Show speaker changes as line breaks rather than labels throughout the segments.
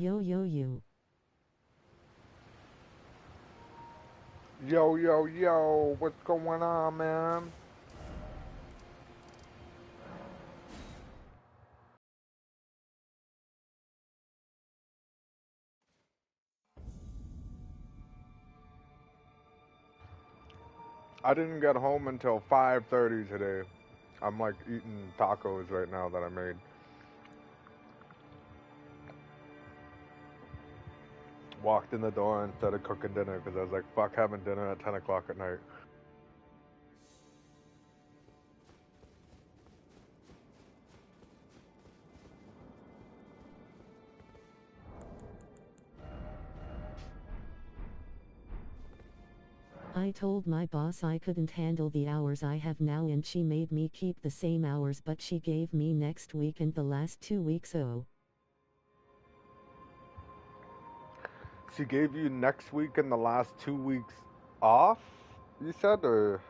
Yo yo yo.
Yo, yo, yo, what's going on, man? I didn't get home until 5:30 today. I'm like eating tacos right now that I made. Walked in the door and started cooking dinner because I was like, fuck having dinner at 10 o'clock at night.
I told my boss I couldn't handle the hours I have now and she made me keep the same hours, but she gave me next week and the last 2 weeks. Oh.
She gave you next week and the last 2 weeks off, you said? Or.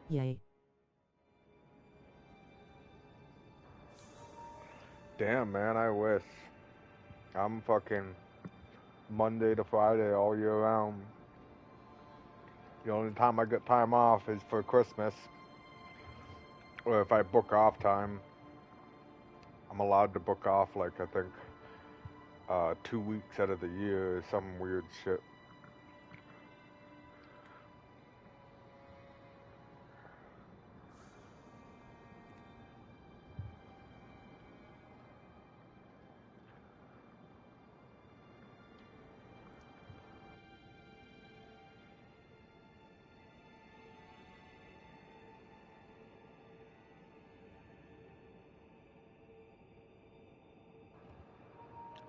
Yay.
Damn, man, I wish. I'm fucking Monday to Friday all year round. The only time I get time off is for Christmas, or if I book off time. I'm allowed to book off, like, I think 2 weeks out of the year or some weird shit.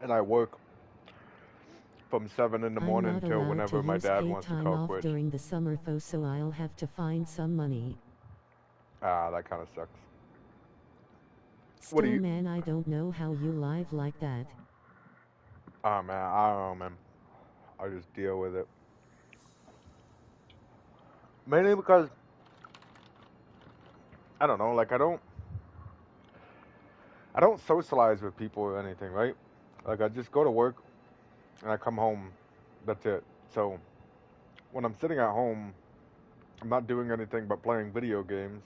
And I work from 7 in the
I'm
morning
not
till
allowed to
whenever my
use
dad
paid
wants to
time
call
off
quits.
during the summer though, so I'll have to find some money.
Ah, that kind of sucks. What do
Still
you?
man, I don't know how you live like that.
Oh man, I don't know, man. I just deal with it. Mainly because I don't know, like I don't socialize with people or anything, right? Like I just go to work and I come home. That's it. So when I'm sitting at home, I'm not doing anything but playing video games.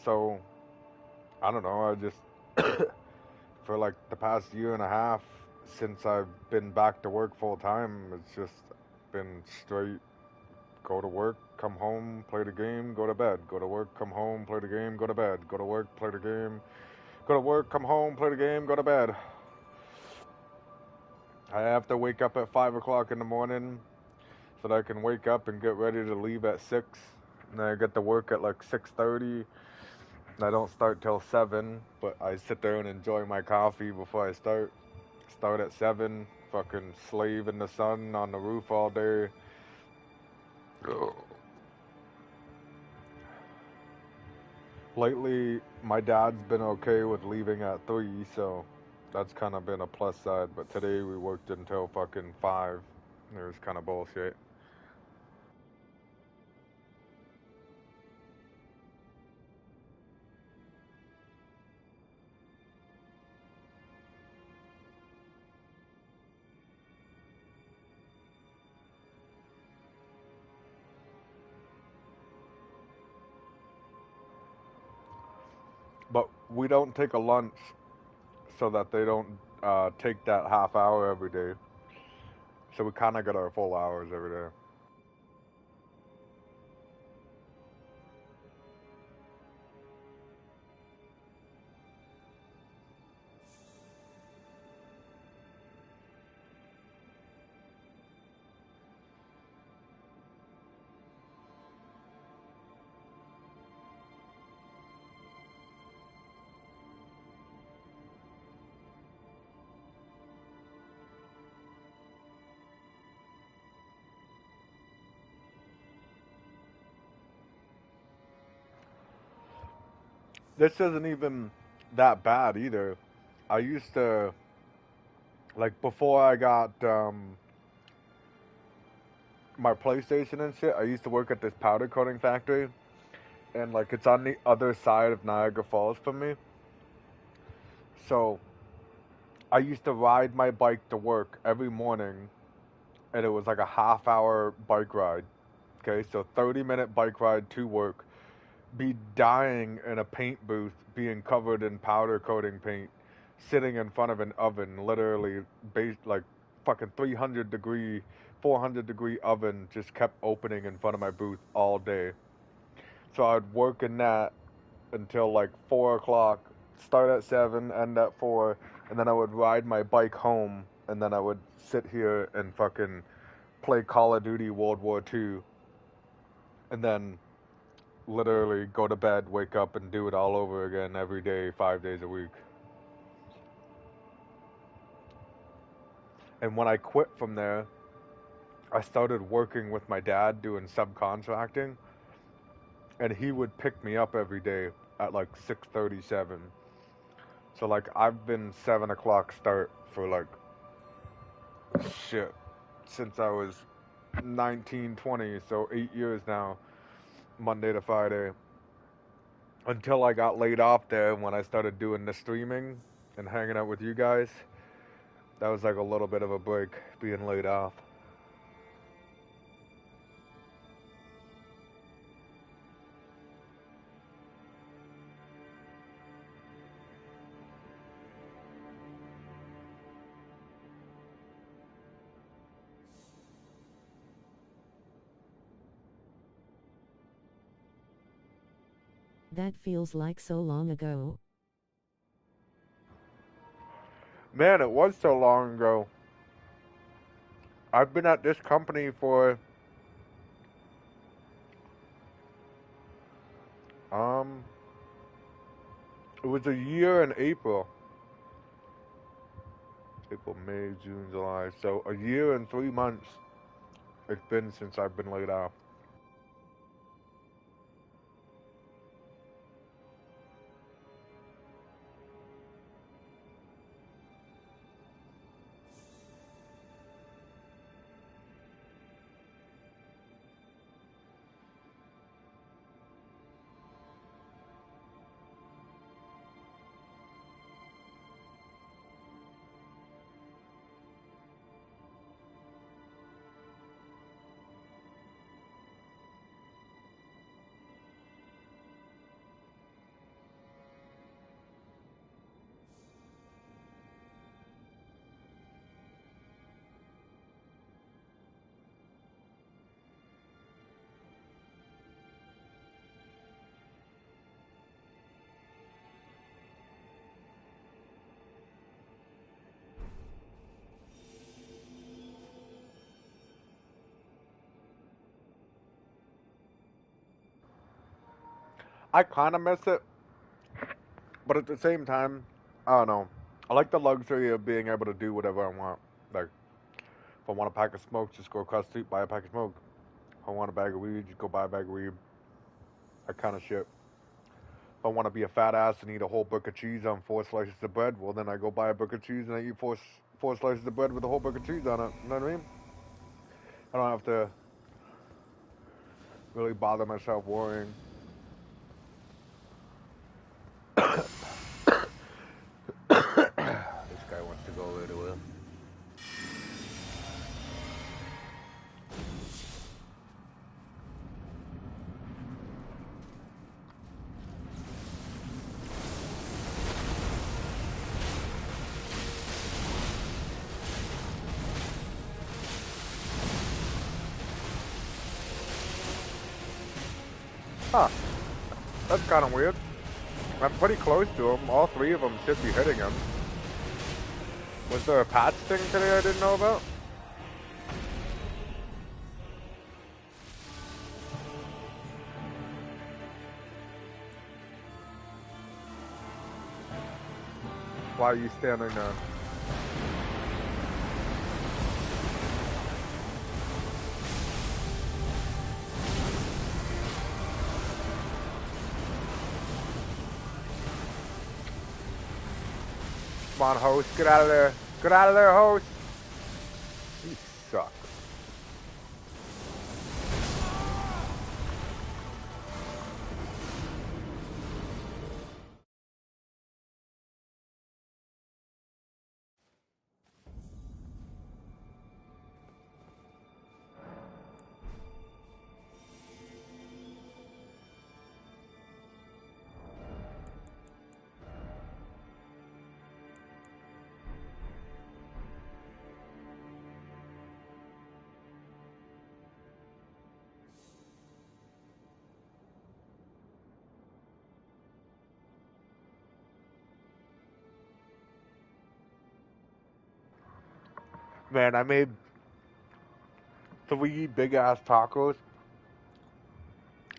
So I don't know. I just for like the past year and a half since I've been back to work full time, it's just been straight go to work, come home, play the game, go to bed. Go to work, come home, play the game, go to bed. Go to work, play the game. Go to work, come home, play the game, go to bed. I have to wake up at 5 o'clock in the morning so that I can wake up and get ready to leave at 6. And then I get to work at like 6:30. And I don't start till 7, but I sit there and enjoy my coffee before I start. Start at 7, fucking slave in the sun on the roof all day. Lately, my dad's been okay with leaving at 3, so that's kind of been a plus side. But today we worked until fucking 5. It was kind of bullshit. But we don't take a lunch so that they don't take that half hour every day. So we kind of get our full hours every day. This isn't even that bad either. I used to, like, before I got, my PlayStation and shit, I used to work at this powder coating factory, and like it's on the other side of Niagara Falls from me. So I used to ride my bike to work every morning, and it was like a half-hour bike ride. Okay, so 30-minute bike ride to work, be dying in a paint booth, being covered in powder coating paint, sitting in front of an oven, literally based like fucking 300 degree, 400 degree oven just kept opening in front of my booth all day. So I'd work in that until like 4 o'clock, start at 7, end at 4, and then I would ride my bike home, and then I would sit here and fucking play Call of Duty World War II, and then literally go to bed, wake up, and do it all over again every day, 5 days a week. And when I quit from there, I started working with my dad doing subcontracting, and he would pick me up every day at like 6:37. So like I've been 7 o'clock start for like shit since I was 19, 20, so 8 years now, Monday to Friday. Until I got laid off there when I started doing the streaming and hanging out with you guys. That was like a little bit of a break, being laid off.
That feels like so long ago.
Man, it was so long ago. I've been at this company for um it was a year in April. April, May, June, July. So a year and 3 months it's been since I've been laid off. I kind of miss it, but at the same time, I don't know. I like the luxury of being able to do whatever I want. Like, if I want a pack of smoke, just go across the street, buy a pack of smoke. If I want a bag of weed, just go buy a bag of weed. That kind of shit. If I want to be a fat ass and eat a whole brick of cheese on 4 slices of bread, well, then I go buy a brick of cheese and I eat four slices of bread with a whole brick of cheese on it. You know what I mean? I don't have to really bother myself worrying. This guy wants to go right away. Huh. That's kind of weird. I'm pretty close to him. All three of them should be hitting him. Was there a patch thing today I didn't know about? Why are you standing there? Come on, host. Get out of there. Get out of there, host. You suck. Man, I made 3 big ass tacos.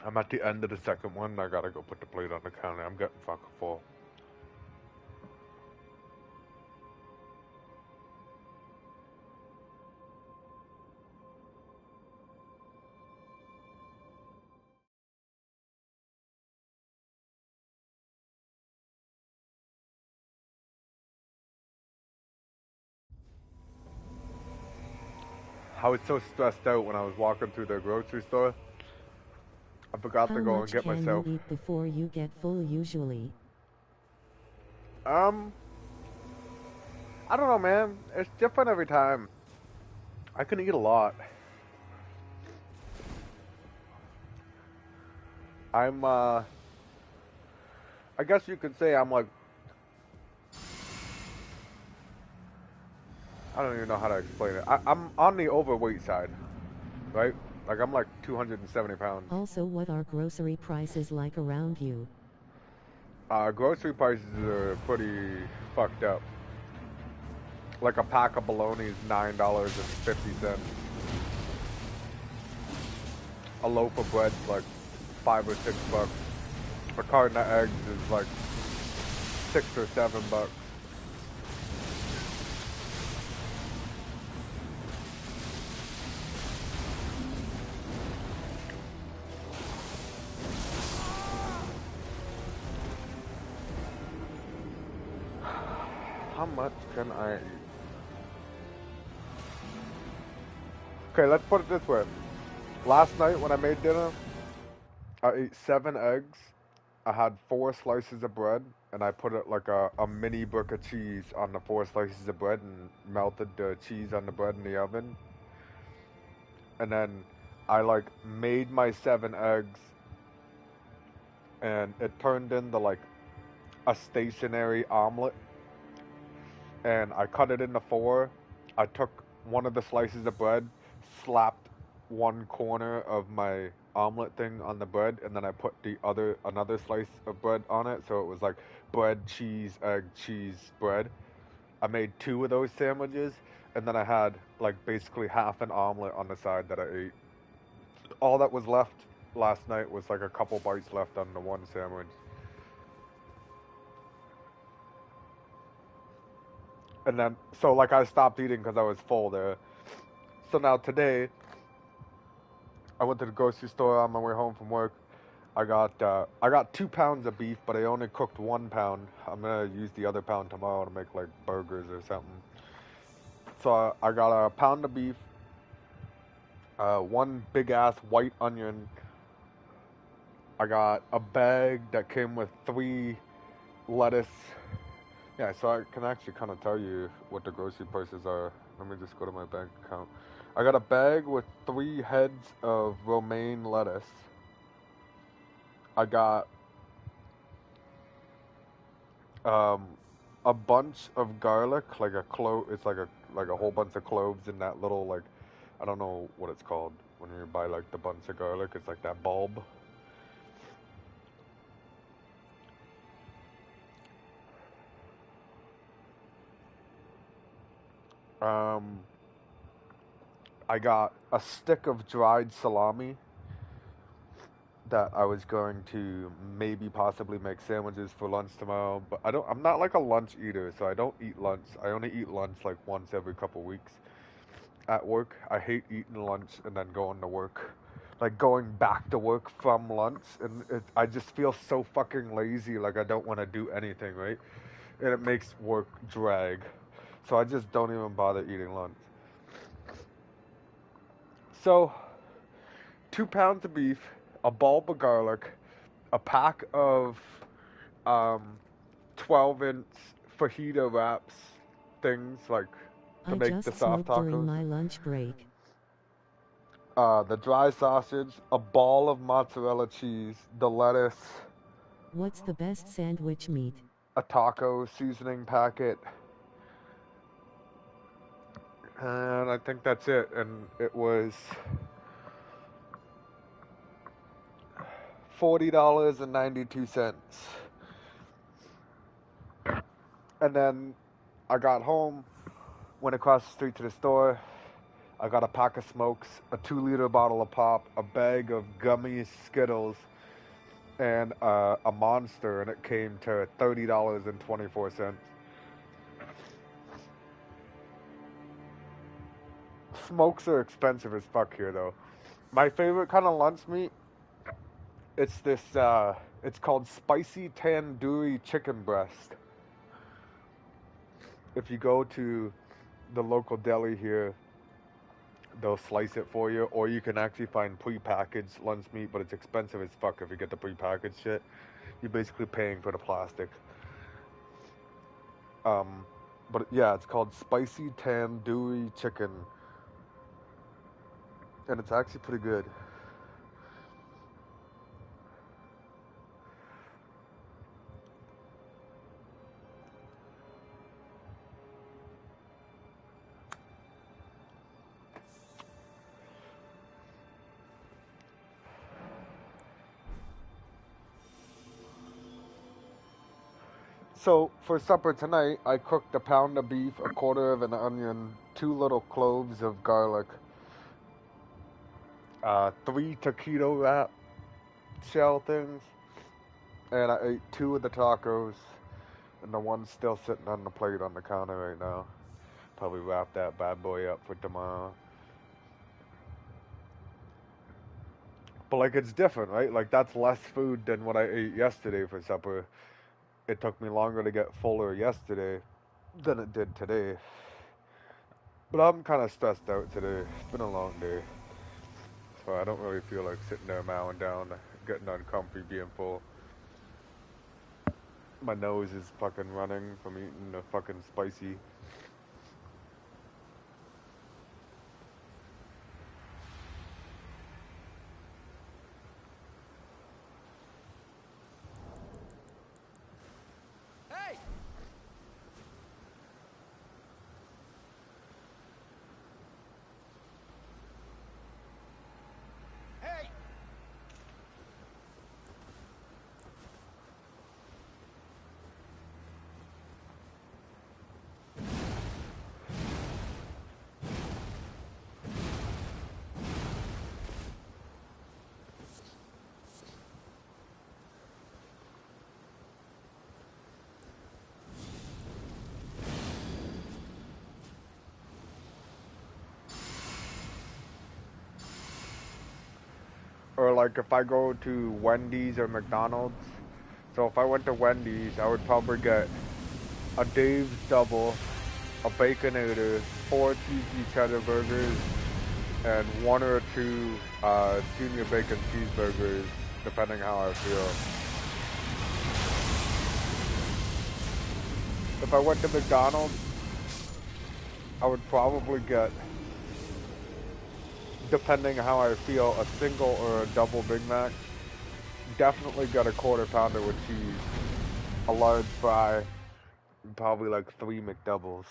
I'm at the end of the second one. I gotta go put the plate on the counter. I'm getting fucking full. I was so stressed out when I was walking through the grocery store. I forgot to
How
go and
much
get
can you
myself.
eat before you get full usually?
Um, I don't know, man. It's different every time. I can eat a lot. I'm, I guess you could say I'm like, I don't even know how to explain it. I'm on the overweight side, right? Like I'm like 270 pounds.
Also, what are grocery prices like around you?
Grocery prices are pretty fucked up. Like a pack of bologna is $9.50. A loaf of bread's like $5 or $6. A carton of eggs is like $6 or $7. How much can I eat? Okay, let's put it this way. Last night when I made dinner, I ate 7 eggs. I had 4 slices of bread, and I put it like a mini brick of cheese on the 4 slices of bread and melted the cheese on the bread in the oven. And then I like made my 7 eggs, and it turned into like a stationary omelet. And I cut it into 4. I took one of the slices of bread, slapped one corner of my omelet thing on the bread, and then I put the other another slice of bread on it, so it was like bread, cheese, egg, cheese, bread. I made 2 of those sandwiches, and then I had like basically half an omelet on the side that I ate. All that was left last night was like a couple bites left on the one sandwich. And then, so like I stopped eating because I was full there. So now today, I went to the grocery store on my way home from work. I got 2 pounds of beef, but I only cooked 1 pound. I'm gonna use the other pound tomorrow to make like burgers or something. So I got a pound of beef, one big ass white onion. I got a bag that came with 3 lettuce. Yeah, so I can actually kind of tell you what the grocery prices are. Let me just go to my bank account. I got a bag with 3 heads of romaine lettuce. I got um, a bunch of garlic, like a clove. It's like a whole bunch of cloves in that little like, I don't know what it's called when you buy like the bunch of garlic. It's like that bulb. Um, I got a stick of dried salami that I was going to maybe possibly make sandwiches for lunch tomorrow. But I'm not like a lunch eater, so I don't eat lunch. I only eat lunch like once every couple weeks at work. I hate eating lunch and then going to work. Like going back to work from lunch, and I just feel so fucking lazy. Like I don't want to do anything, right? And it makes work drag. So I just don't even bother eating lunch. So 2 pounds of beef, a bulb of garlic, a pack of um, 12-inch fajita wraps things like to
I
make the
just
soft
smoked during
tacos.
my lunch break.
The dry sausage, a ball of mozzarella cheese, the lettuce,
What's the best sandwich meat?
a taco seasoning packet, and I think that's it. And it was $40.92. And then I got home. Went across the street to the store. I got a pack of smokes, a 2-liter bottle of pop, a bag of gummy Skittles, and a Monster, and it came to $30.24. Smokes are expensive as fuck here, though. My favorite kind of lunch meat, it's this, it's called spicy tandoori chicken breast. If you go to the local deli here, they'll slice it for you, or you can actually find pre-packaged lunch meat, but it's expensive as fuck if you get the pre-packaged shit. You're basically paying for the plastic. But yeah, it's called spicy tandoori chicken, and it's actually pretty good. So for supper tonight, I cooked a pound of beef, a quarter of an onion, 2 little cloves of garlic, 3 taquito wrap shell things, and I ate 2 of the tacos, and the one's still sitting on the plate on the counter right now. Probably wrap that bad boy up for tomorrow. But like, it's different, right? Like, that's less food than what I ate yesterday for supper. It took me longer to get fuller yesterday than it did today. But I'm kind of stressed out today. It's been a long day. So I don't really feel like sitting there mowing down, getting uncomfy, being full. My nose is fucking running from eating the fucking spicy.
Hey! Hey!
Or like if I go to Wendy's or McDonald's. So if I went to Wendy's, I would probably get a Dave's double, a Baconator, 4 cheesy cheddar burgers, and 1 or 2 junior bacon cheeseburgers, depending how I feel. If I went to McDonald's, I would probably get, depending how I feel, a single or a double Big Mac. Definitely get a quarter pounder with cheese, a large fry, and probably like 3 McDoubles.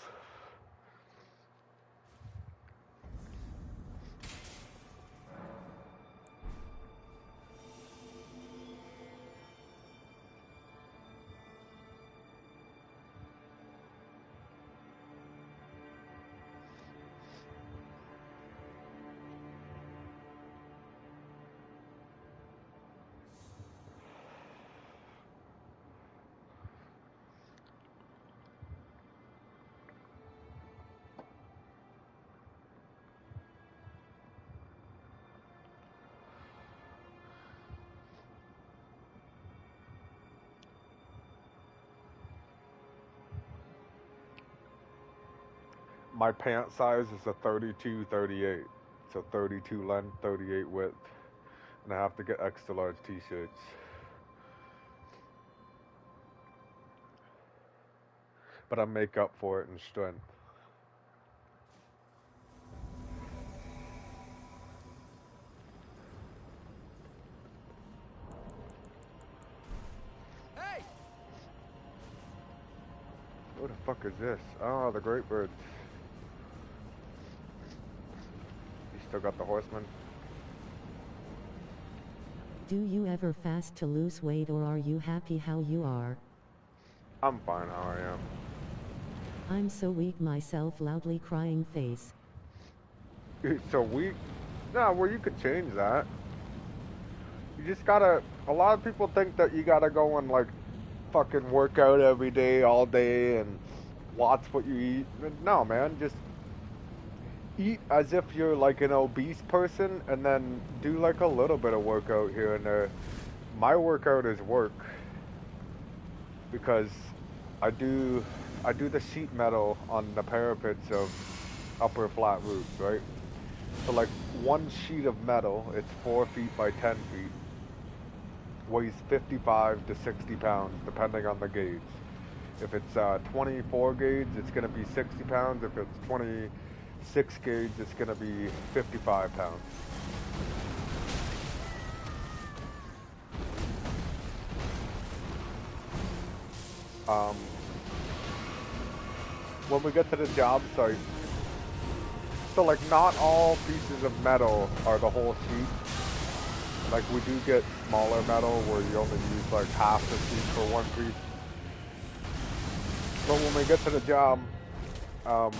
My pant size is a 32-38. So 32 length, 38 width. And I have to get extra large t-shirts. But I make up for it in strength.
Hey!
What the fuck is this? Oh, the Great Birds. You still got the Horseman?
Do you ever fast to lose weight, or are you happy how you are?
I'm fine how I am.
I'm so weak myself, loudly crying face.
So we, no, well, you could change that. You just gotta. A lot of people think that you gotta go and like fucking work out every day, all day, and watch what you eat. No, man, just eat as if you're like an obese person, and then do like a little bit of workout here and there. My workout is work because I do I do the sheet metal on the parapets of upper flat roofs, right? So like one sheet of metal, it's 4 feet by 10 feet, weighs 55 to 60 pounds depending on the gauge. If it's 24 gauge, it's gonna be 60 pounds. If it's 26 gauge, it's gonna be 55 pounds. Um, when we get to the job site, so like not all pieces of metal are the whole sheet. Like we do get smaller metal where you only use like half the sheet for one piece. But when we get to the job, um,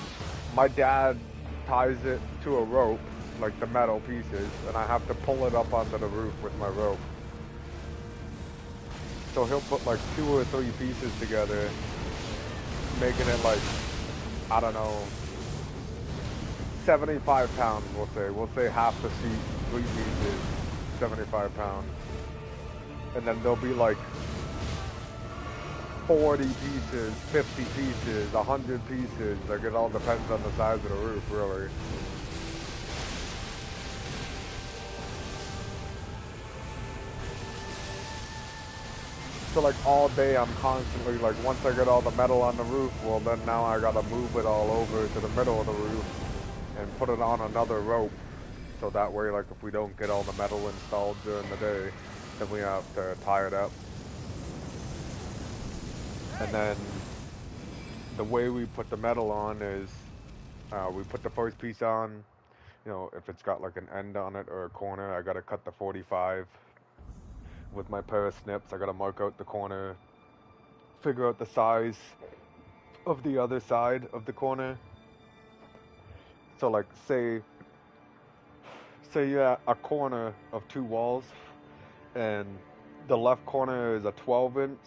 my dad ties it to a rope, like the metal pieces, and I have to pull it up onto the roof with my rope. So he'll put like 2 or 3 pieces together, making it like, I don't know, 75 pounds, we'll say. We'll say half the sheet, 3 pieces, 75 pounds. And then there'll be like 40 pieces, 50 pieces, 100 pieces. Like it all depends on the size of the roof, really. So like all day I'm constantly like, once I get all the metal on the roof, well then now I gotta move it all over to the middle of the roof and put it on another rope. So that way, like if we don't get all the metal installed during the day, then we have to tie it up. And then the way we put the metal on is we put the first piece on. You know, if it's got like an end on it or a corner, I gotta cut the 45 with my pair of snips. I gotta mark out the corner, figure out the size of the other side of the corner. So like say you have a corner of two walls and the left corner is a 12-inch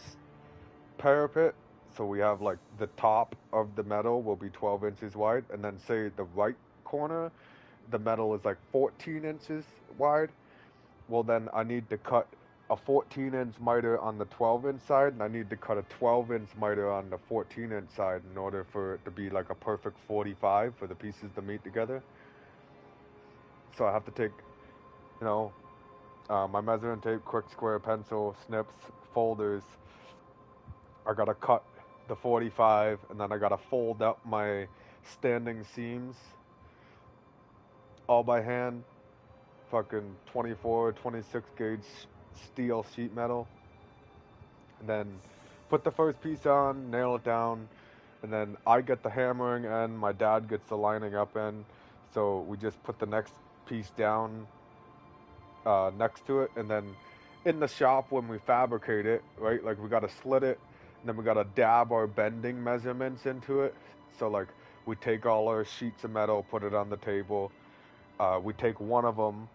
parapet. So we have like the top of the metal will be 12 inches wide, and then say the right corner, the metal is like 14 inches wide. Well, then I need to cut a 14-inch miter on the 12-inch side, and I need to cut a 12-inch miter on the 14-inch side in order for it to be like a perfect 45 for the pieces to meet together. So I have to take, you know, my measuring tape, quick square pencil, snips, folders. I gotta cut the 45, and then I gotta fold up my standing seams all by hand. Fucking 24, 26 gauge steel sheet metal. And then put the first piece on, nail it down, and then I get the hammering end, my dad gets the lining up end. So we just put the next piece down next to it, and then in the shop when we fabricate it, right, like we gotta slit it, and then we gotta dab our bending measurements into it. So like we take all our sheets of metal, put it on the table. We take one of them,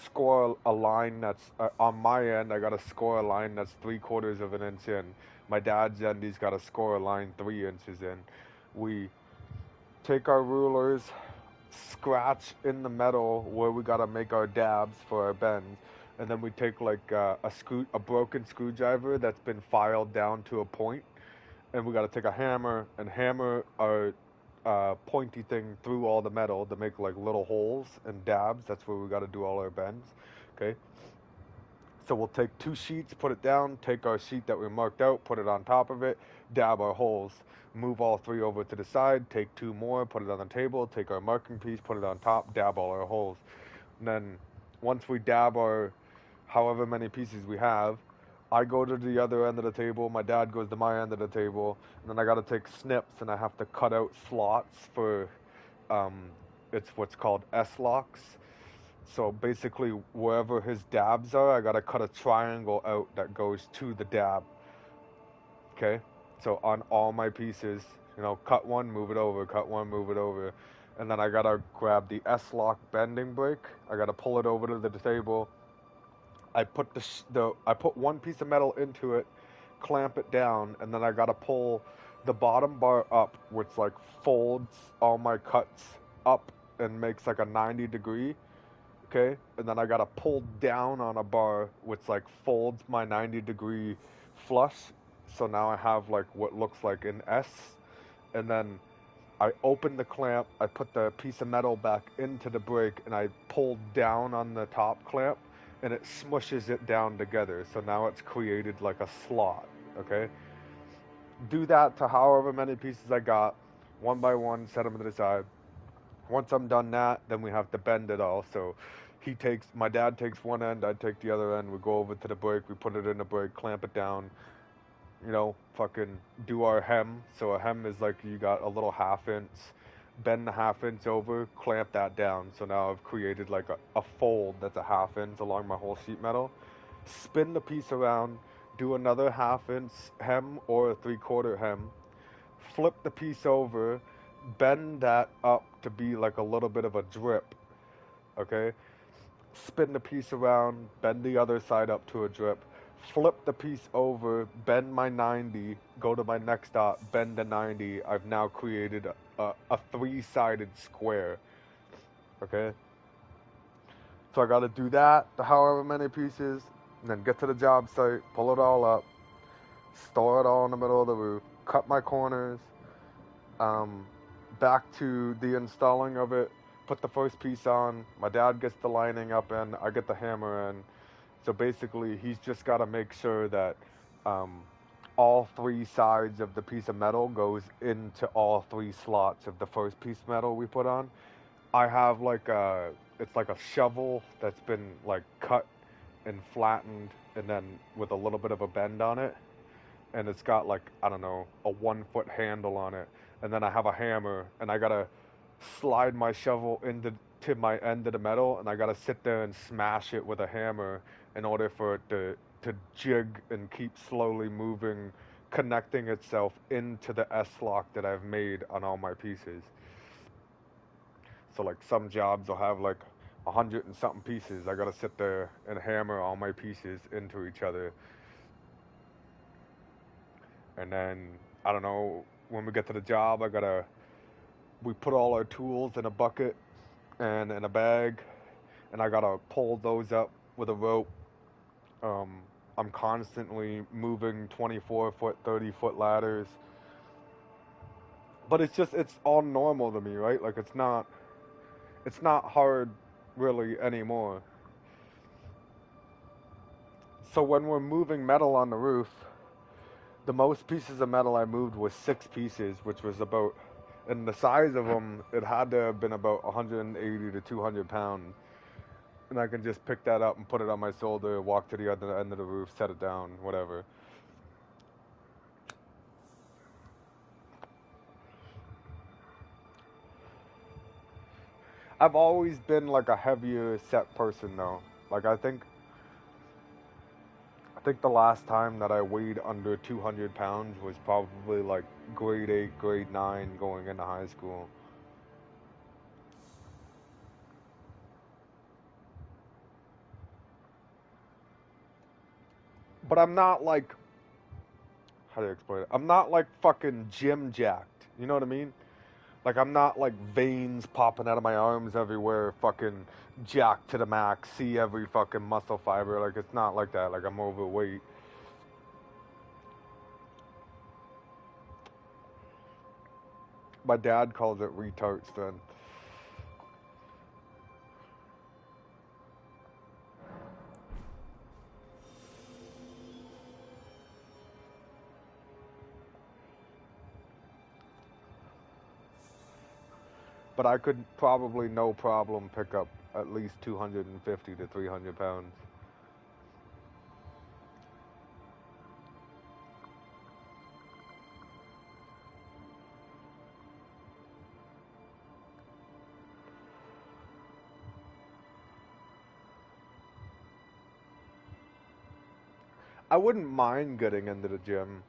score a line that's on my end. I gotta score a line that's 3/4 of an inch in. My dad's end, he's gotta score a line 3 inches in. We take our rulers, scratch in the metal where we gotta make our dabs for our bends, and then we take like a broken screwdriver that's been filed down to a point, and we gotta take a hammer and hammer our pointy thing through all the metal to make like little holes and dabs. That's where we gotta do all our bends. Okay. So we'll take 2 sheets, put it down, take our sheet that we marked out, put it on top of it, dab our holes, move all 3 over to the side, take 2 more, put it on the table, take our marking piece, put it on top, dab all our holes. And then once we dab our however many pieces we have, I go to the other end of the table, my dad goes to my end of the table, and then I gotta take snips and I have to cut out slots for, um, it's what's called S-locks. So basically, wherever his dabs are, I gotta cut a triangle out that goes to the dab. Okay? So on all my pieces, You know, cut one, move it over, cut one, move it over. And then I gotta grab the S-lock bending brake. I gotta pull it over to the table. I put I put one piece of metal into it, clamp it down, and then I gotta pull the bottom bar up, which like folds all my cuts up and makes like a 90 degree. Okay, and then I gotta pull down on a bar, which like folds my 90 degree flush. So now I have like what looks like an S, and then I open the clamp, I put the piece of metal back into the brake, and I pull down on the top clamp, and it smushes it down together. So now it's created like a slot, okay? Do that to however many pieces I got, one by one, set them to the side. Once I'm done that, then we have to bend it all. So my dad takes one end, I take the other end, we go over to the brake, we put it in the brake, clamp it down, you know, fucking do our hem. So a hem is like you got a little half inch, bend the half inch over, clamp that down. So now I've created like a fold that's a half inch along my whole sheet metal. Spin the piece around, do another half inch hem or a 3/4 hem, flip the piece over, bend that up to be like a little bit of a drip, okay? Spin the piece around, bend the other side up to a drip, flip the piece over, bend my 90, go to my next dot, bend the 90. I've now created a three-sided square, okay? So I gotta do that to however many pieces, and then get to the job site, pull it all up, store it all in the middle of the roof, cut my corners, um, back to the installing of it, put the first piece on, my dad gets the lining up in, I get the hammer in. So basically, he's just got to make sure that um, all three sides of the piece of metal goes into all three slots of the first piece of metal we put on. I have it's like a shovel that's been like cut and flattened and then with a little bit of a bend on it. And it's got like, I don't know, a 1 foot handle on it. And then I have a hammer and I got to slide my shovel into my end of the metal, and I gotta sit there and smash it with a hammer in order for it to jig and keep slowly moving, connecting itself into the S-lock that I've made on all my pieces. So like some jobs will have like 100 and something pieces. I gotta sit there and hammer all my pieces into each other. And then, I don't know, when we get to the job, we put all our tools in a bucket and in a bag, and I gotta pull those up with a rope. Um, I'm constantly moving 24-foot, 30-foot ladders, but it's all normal to me, right? Like it's not hard really anymore. So when we're moving metal on the roof, the most pieces of metal I moved was 6 pieces, which was about, and the size of them, it had to have been about 180 to 200 pounds. And I can just pick that up and put it on my shoulder, walk to the other end of the roof, set it down, whatever. I've always been like a heavier set person though. Like I think the last time that I weighed under 200 pounds was probably like grade 8, grade 9 going into high school. But I'm not like, how do I explain it? I'm not like fucking gym jacked. You know what I mean? Like I'm not like veins popping out of my arms everywhere, fucking jacked to the max, see every fucking muscle fiber. Like it's not like that. Like I'm overweight. My dad calls it retard strength. But I could probably no problem pick up at least 250 to 300 pounds. I wouldn't mind getting into the gym,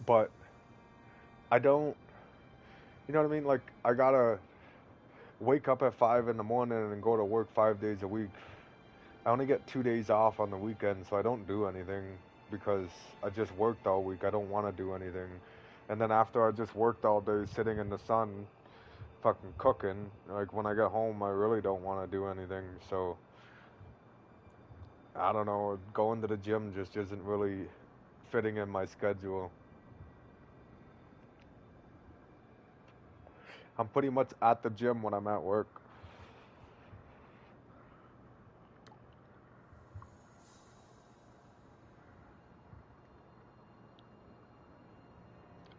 but I don't, you know what I mean? Like, I gotta wake up at 5 in the morning and go to work 5 days a week. I only get 2 days off on the weekend, so I don't do anything because I just worked all week. I don't want to do anything. And then after I just worked all day sitting in the sun, fucking cooking, like when I get home, I really don't want to do anything. So, I don't know, going to the gym just isn't really fitting in my schedule. I'm pretty much at the gym when I'm at work.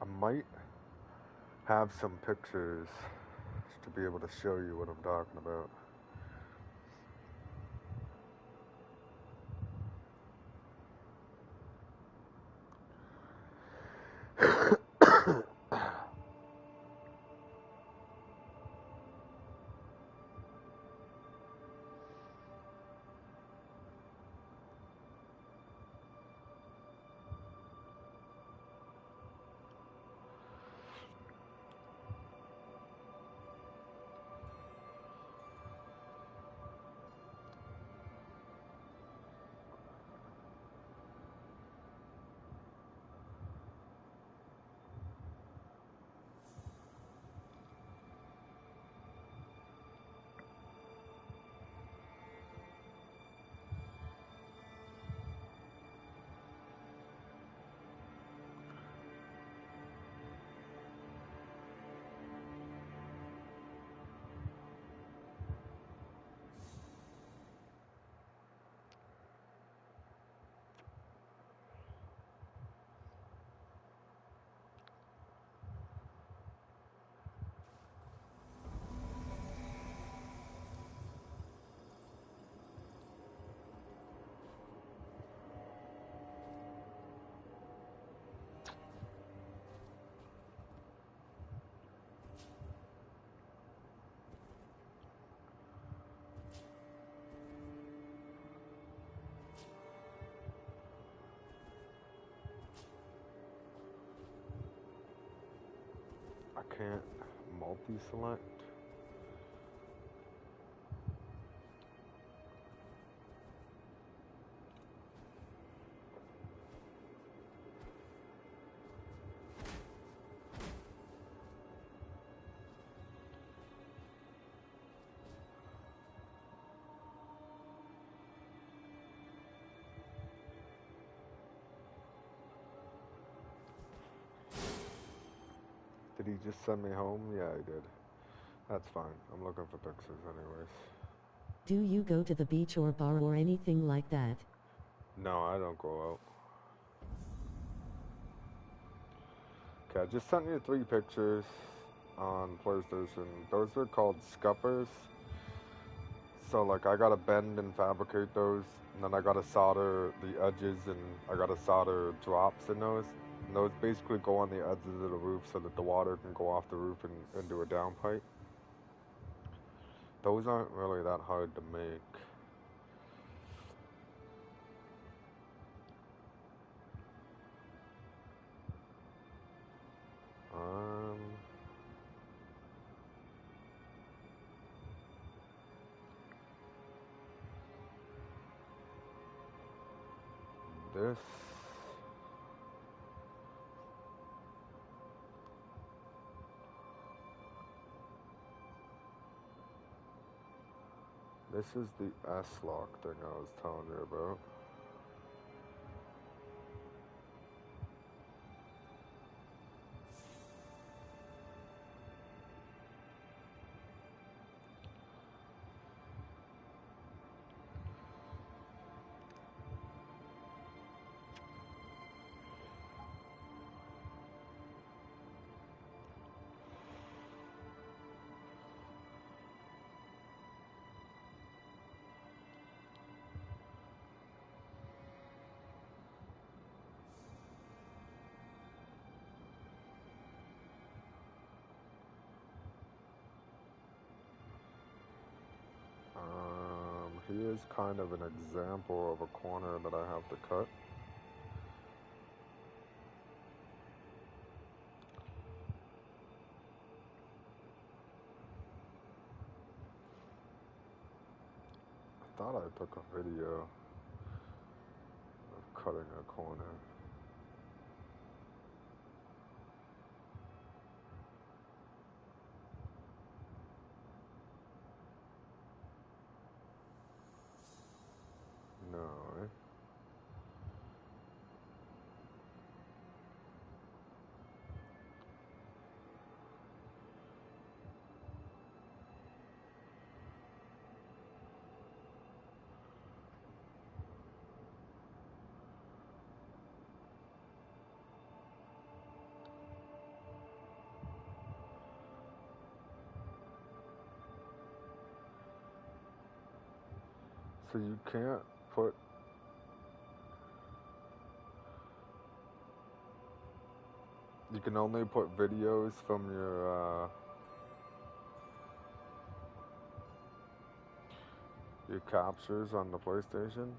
I might have some pictures to be able to show you what I'm talking about. I can't multi-select. Did he just send me home? Yeah, he did. That's fine. I'm looking for pictures anyways.
Do you go to the beach or bar or anything like that?
No, I don't go out. Okay, I just sent you 3 pictures on PlayStation. Those are called scuppers. So like I gotta bend and fabricate those, and then I gotta solder the edges, and I gotta solder drops in those. And those basically go on the edges of the roof so that the water can go off the roof and into a downpipe. Those aren't really that hard to make. Um, this this is the S-lock thing I was telling you about. Here's kind of an example of a corner that I have to cut. thought I took a video of cutting a corner. No, eh? So you can't put. You can only put videos from your captures on the PlayStation.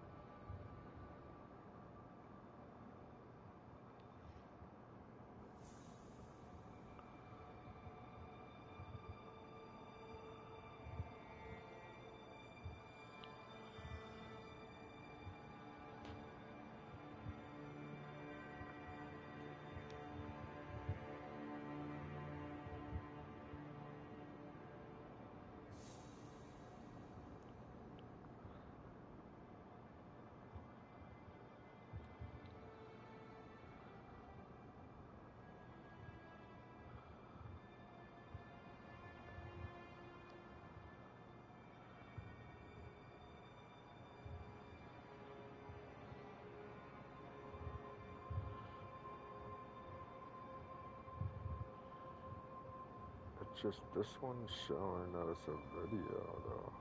It's just this one's showing that it's a video though.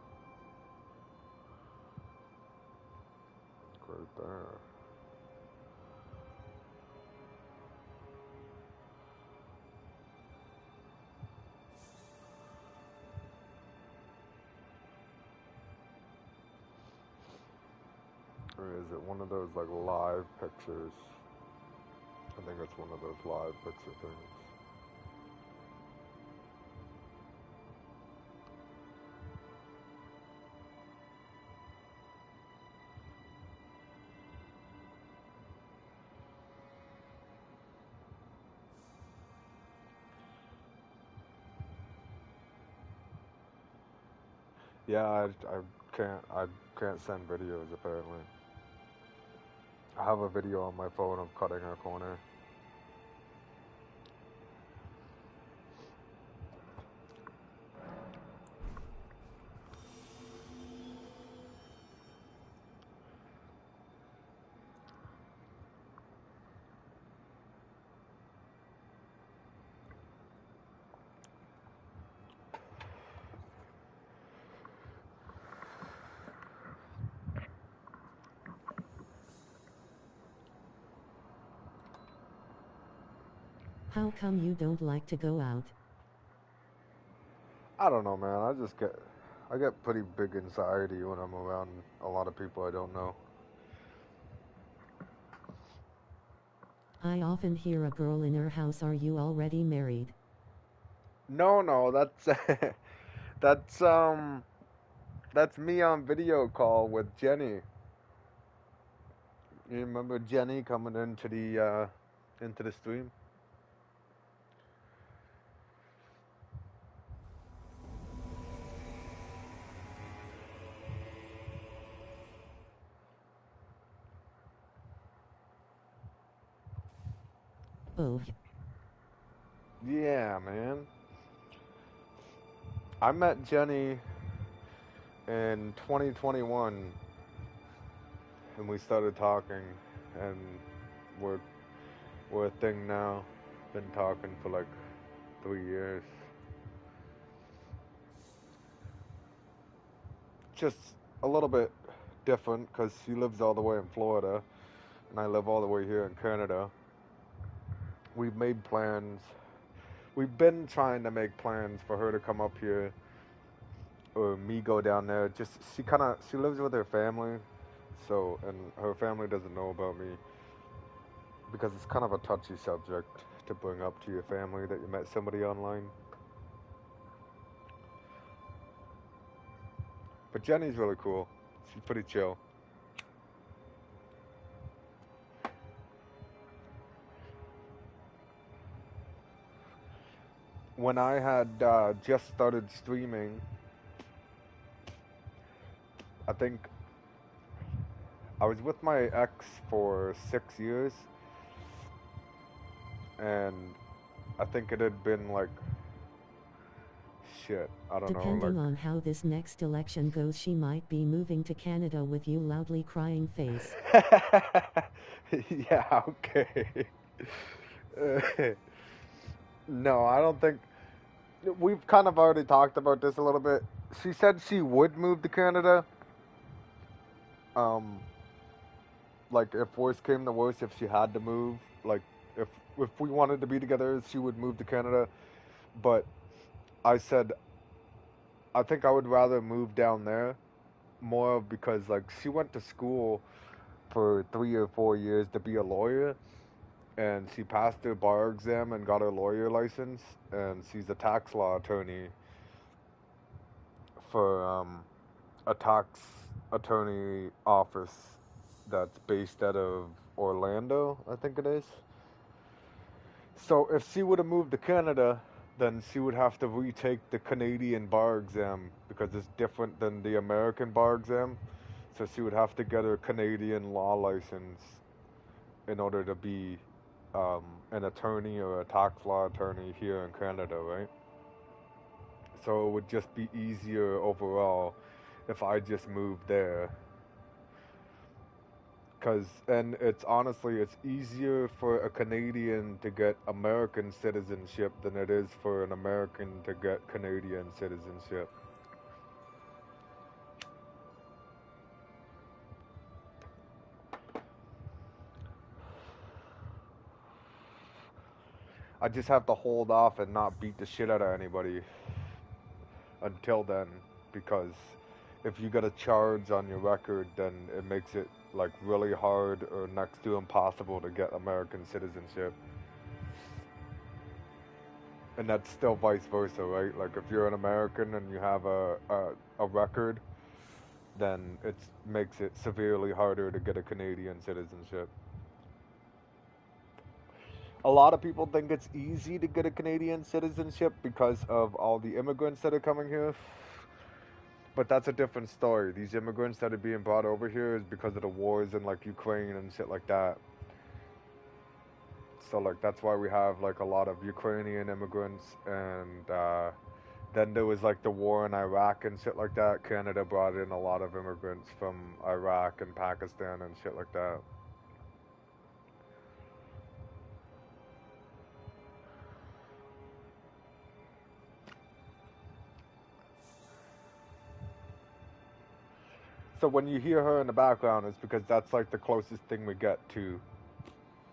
Right there. Or is it one of those like live pictures? I think it's one of those live picture things. Yeah, I can't send videos apparently. I have a video on my phone of cutting a corner.
How come you don't like to go out?
I don't know, man. I get pretty big anxiety when I'm around a lot of people I don't know.
I often hear a girl in her house, "Are you already married?"
No, that's that's me on video call with Jenny. You remember Jenny coming into the stream?
Oh.
Yeah, man. I met Jenny in 2021 and we started talking and we're we're a thing now. Been talking for like 3 years. Just a little bit different because she lives all the way in Florida and I live all the way here in Canada. We've made plans. We've been trying to make plans for her to come up here or me go down there. Just she lives with her family, so and her family doesn't know about me because it's kind of a touchy subject to bring up to your family that you met somebody online. But Jenny's really cool. She's pretty chill. When I had just started streaming, I think I was with my ex for 6 years, and I think it had been like shit. I don't know, like
Depending on how this next election goes, she might be moving to Canada with you loudly crying face.
yeah, okay. No, I don't think we've kind of already talked about this a little bit. She said she would move to Canada. Um, like if worse came to worse, if she had to move, like if if we wanted to be together, she would move to Canada. But I said I think I would rather move down there more because like she went to school for 3 or 4 years to be a lawyer, and she passed her bar exam and got her lawyer license, and she's a tax law attorney for a tax attorney office that's based out of Orlando, I think it is. So if she would have moved to Canada, then she would have to retake the Canadian bar exam because it's different than the American bar exam. So she would have to get her Canadian law license in order to be um, an attorney or a tax law attorney here in Canada, right? So it would just be easier overall if I just moved there. Cause and it's honestly it's easier for a Canadian to get American citizenship than it is for an American to get Canadian citizenship. I just have to hold off and not beat the shit out of anybody until then, because if you get a charge on your record, then it makes it like really hard or next to impossible to get American citizenship. And that's still vice versa, right? Like if you're an American and you have a record, then it makes it severely harder to get a Canadian citizenship. A lot of people think it's easy to get a Canadian citizenship because of all the immigrants that are coming here. But that's a different story. These immigrants that are being brought over here is because of the wars in like Ukraine and shit like that. So like that's why we have like a lot of Ukrainian immigrants, and then there was like the war in Iraq and shit like that. Canada brought in a lot of immigrants from Iraq and Pakistan and shit like that. So when you hear her in the background, it's because that's like the closest thing we get to,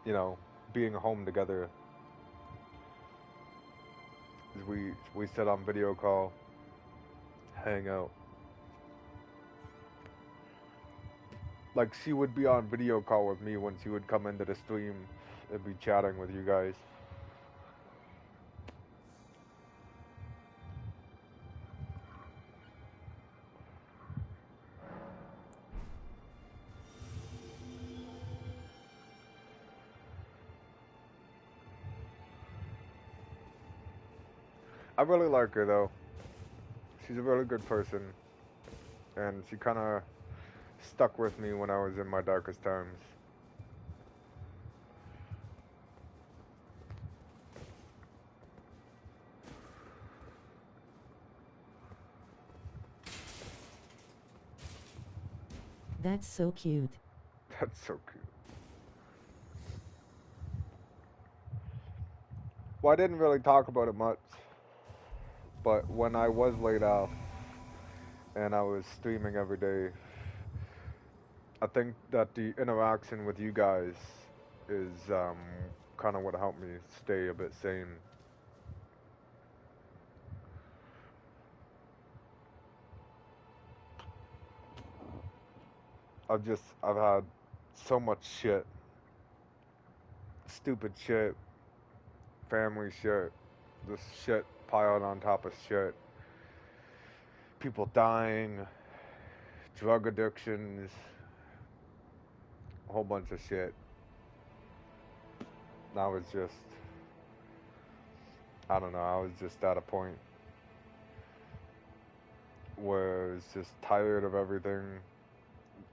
you know, being home together. Is we sit on video call, hang out. Like she would be on video call with me when she would come into the stream and be chatting with you guys. I really like her though. She's a really good person, and she kind of stuck with me when I was in my darkest times.
That's so cute.
That's so cute. Well, I didn't really talk about it much, but when I was laid off and I was streaming every day, I think that the interaction with you guys is kind of what helped me stay a bit sane. I've had so much shit, stupid shit, family shit, this shit piled on top of shit, people dying, drug addictions, a whole bunch of shit. I was just, I don't know, I was just at a point where I was just tired of everything.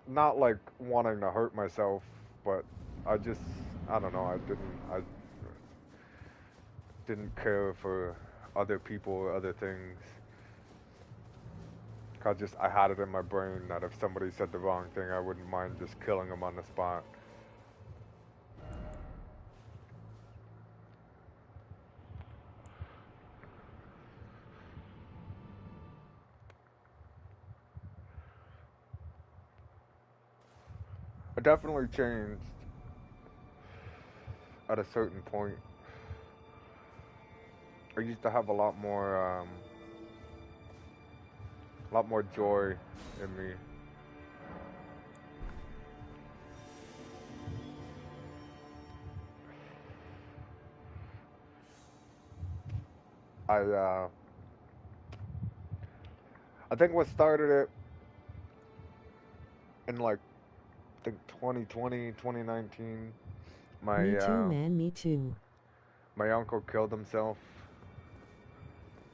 Not like wanting to hurt myself, but I just, I don't know, I didn't care for other people or other things. I had it in my brain that if somebody said the wrong thing, I wouldn't mind just killing them on the spot. I definitely changed at a certain point. I used to have a lot more joy in me. I uh, I think what started it in like I think 2020, 2019.
Me
My
too, man, me too.
my uncle killed himself,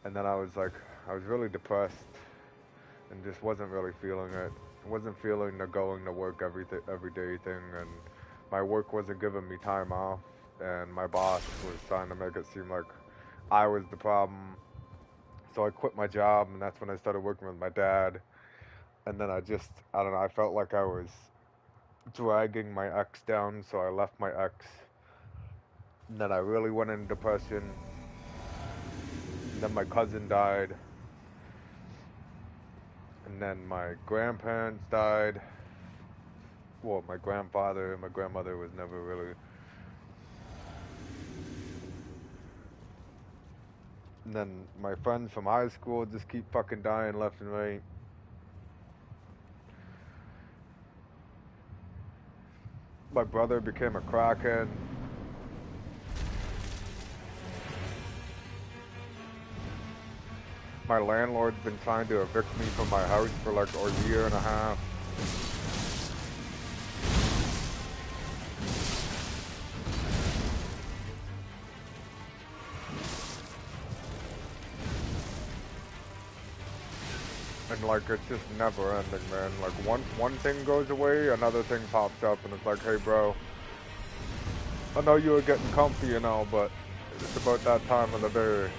and then I was really depressed and just wasn't really feeling it. Wasn't feeling the going to work every day thing, and my work wasn't giving me time off, and my boss was trying to make it seem like I was the problem. So I quit my job, and that's when I started working with my dad. And then I don't know, I felt like I was dragging my ex down, so I left my ex. And then I really went into depression. And then my cousin died. And then my grandparents died. Well, my grandfather and my grandmother was never really. And then my friends from high school just keep fucking dying left and right. My brother became a crackhead. My landlord's been trying to evict me from my house for like a year and a half. And like it's just never ending, man. Like once one thing goes away, another thing pops up, and it's like, hey, bro, I know you were getting comfy, but it's about that time of the day.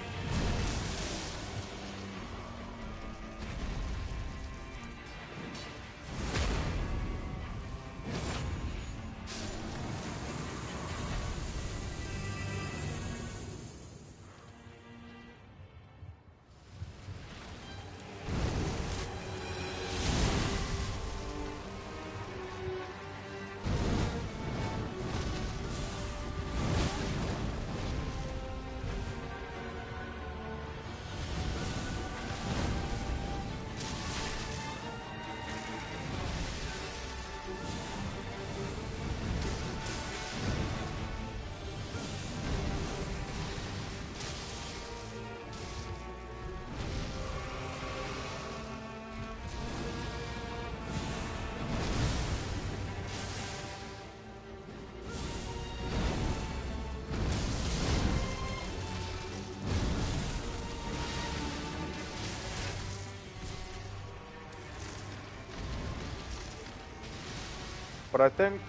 But I think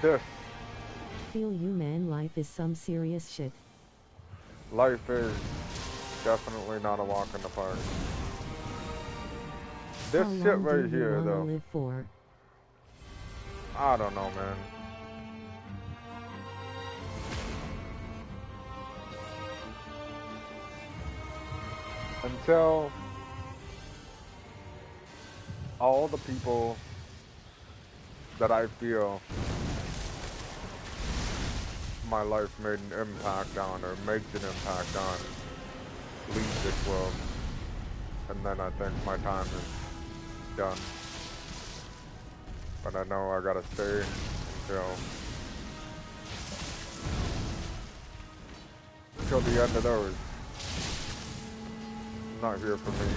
this
Feel you, man, life is some serious shit.
life is definitely not a walk in the park. This
How
shit
long
right
do you
here,
wanna
though,
live for?
I don't know, man. Until all the people that I feel my life made an impact on or makes an impact on leave this world, and then I think my time is done. But I know I gotta stay until the end of those. I'm not here for me.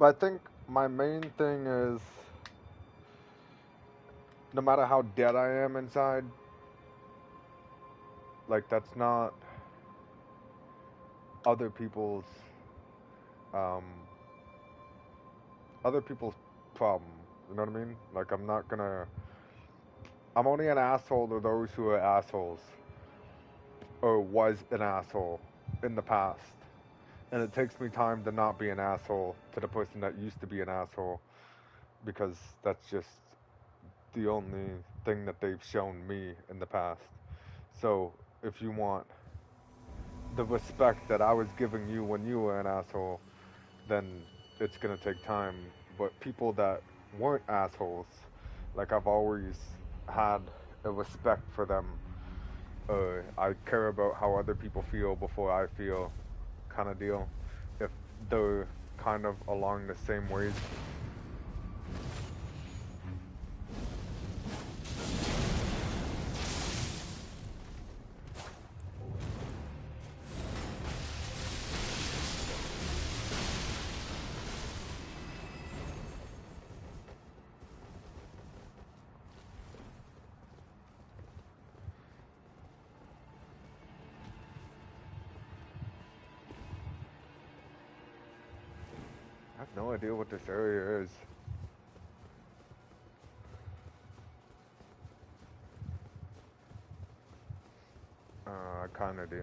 But I think my main thing is no matter how dead I am inside, like that's not other people's um other people's problem. You know what I mean? Like I'm only an asshole to those who are assholes or was an asshole in the past. And it takes me time to not be an asshole to the person that used to be an asshole because that's just the only thing that they've shown me in the past. So if you want the respect that I was giving you when you were an asshole, then it's gonna take time. But people that weren't assholes, like I've always had a respect for them. I care about how other people feel before I feel, kind of deal. If they're kind of along the same ways. I have no idea what this area is. I kind of do.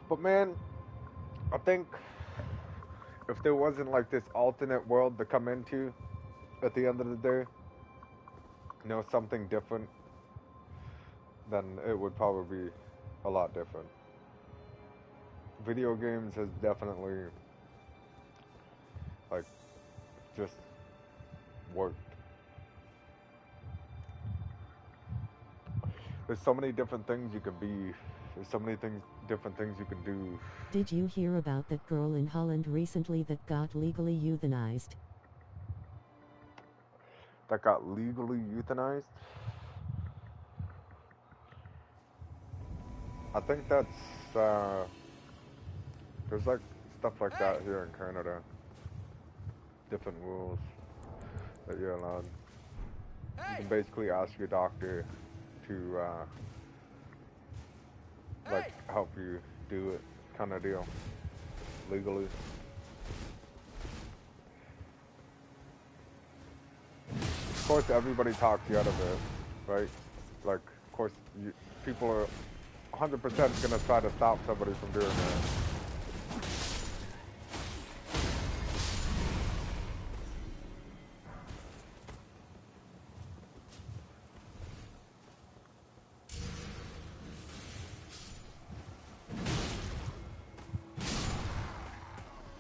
But man, I think if there wasn't like this alternate world to come into at the end of the day, you know, something different, then it would probably be a lot different. Video games has definitely like just worked. There's so many different things you can be. There's so many different things you can do.
Did you hear about that girl in Holland recently that got legally euthanized?
That got legally euthanized? I think that's, there's like stuff like that here in Canada. Different rules that you're allowed. You can basically ask your doctor to, like, help you do it, kind of deal, legally. Of course, everybody talks you out of it, right? Like, of course, people are 100% gonna try to stop somebody from doing that.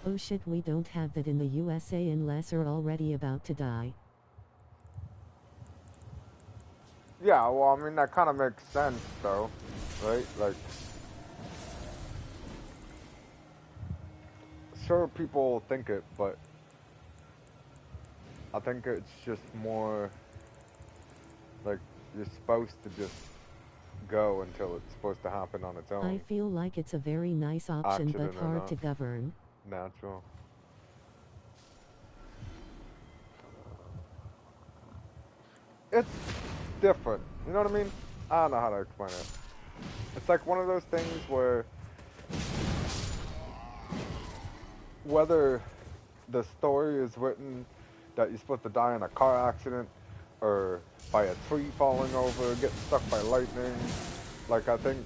Oh shit, we don't have that in the USA unless you're already about to die.
Yeah, well, I mean, that kind of makes sense, though, right? Like, sure, people think it, but I think it's just more like you're supposed to just go until it's supposed to happen on its own.
I feel like it's a very nice option but hard to govern.
Natural. It's different. You know what I mean? I don't know how to explain it. It's like one of those things where whether the story is written that you're supposed to die in a car accident or by a tree falling over, getting struck by lightning, like I think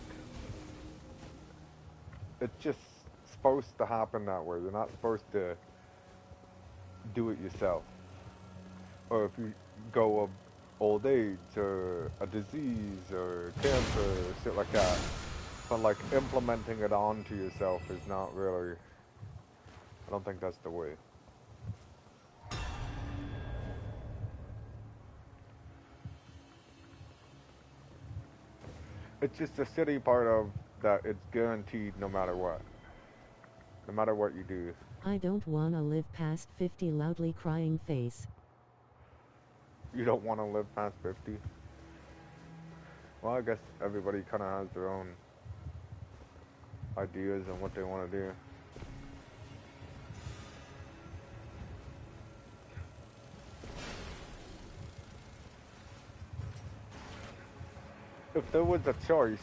it's just supposed to happen that way. You're not supposed to do it yourself. Or if you go of old age or a disease or cancer or shit like that. But like implementing it onto yourself is not really, I don't think that's the way. It's just the shitty part of that it's guaranteed no matter what. No matter what you do.
I don't wanna live past 50, loudly crying face.
You don't want to live past 50? Well, I guess everybody kind of has their own ideas on what they want to do. If there was a choice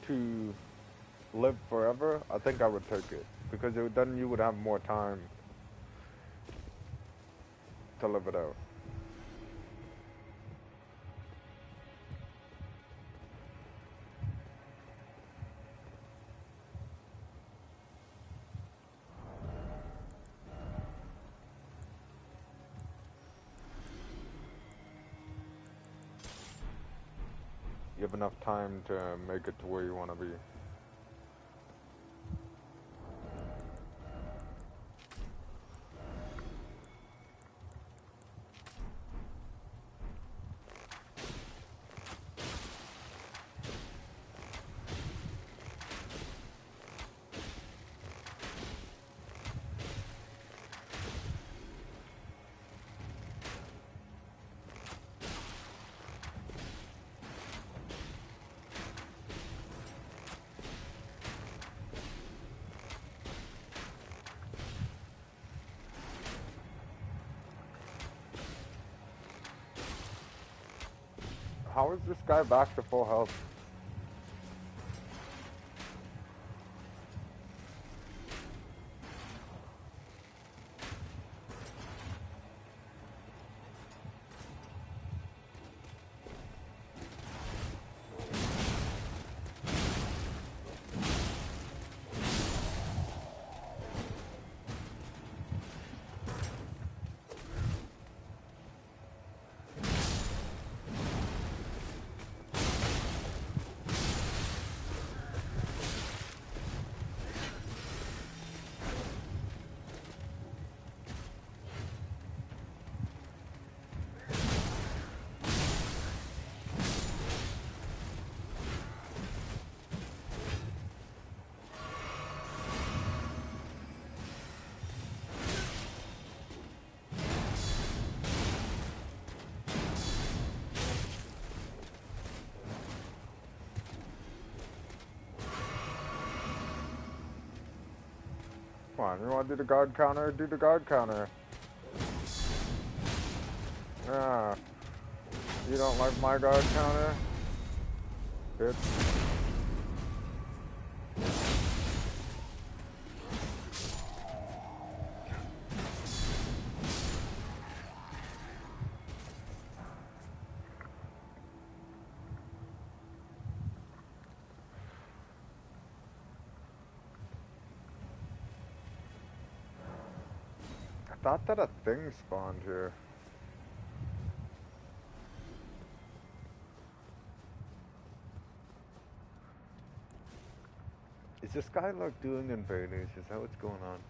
to live forever, I think I would take it. Because then you would have more time to live it out. You have enough time to make it to where you want to be. How is this guy back to full health? Come on, you want to do the guard counter? Do the guard counter. Yeah. You don't like my guard counter? Bitch. I thought that a thing spawned here. Is this guy like doing invaders? Is that what's going on?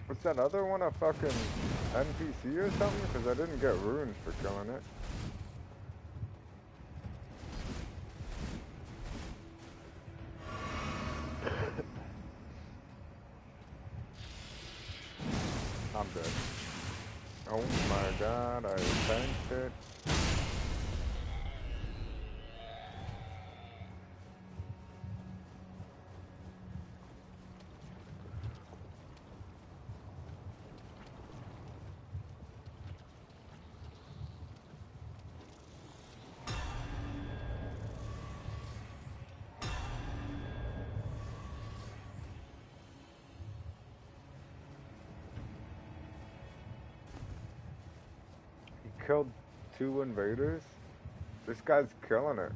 Was that other one a fucking NPC or something? Because I didn't get runes for killing it. I'm dead. Oh my god, I tanked it. Killed 2 invaders? This guy's killing it.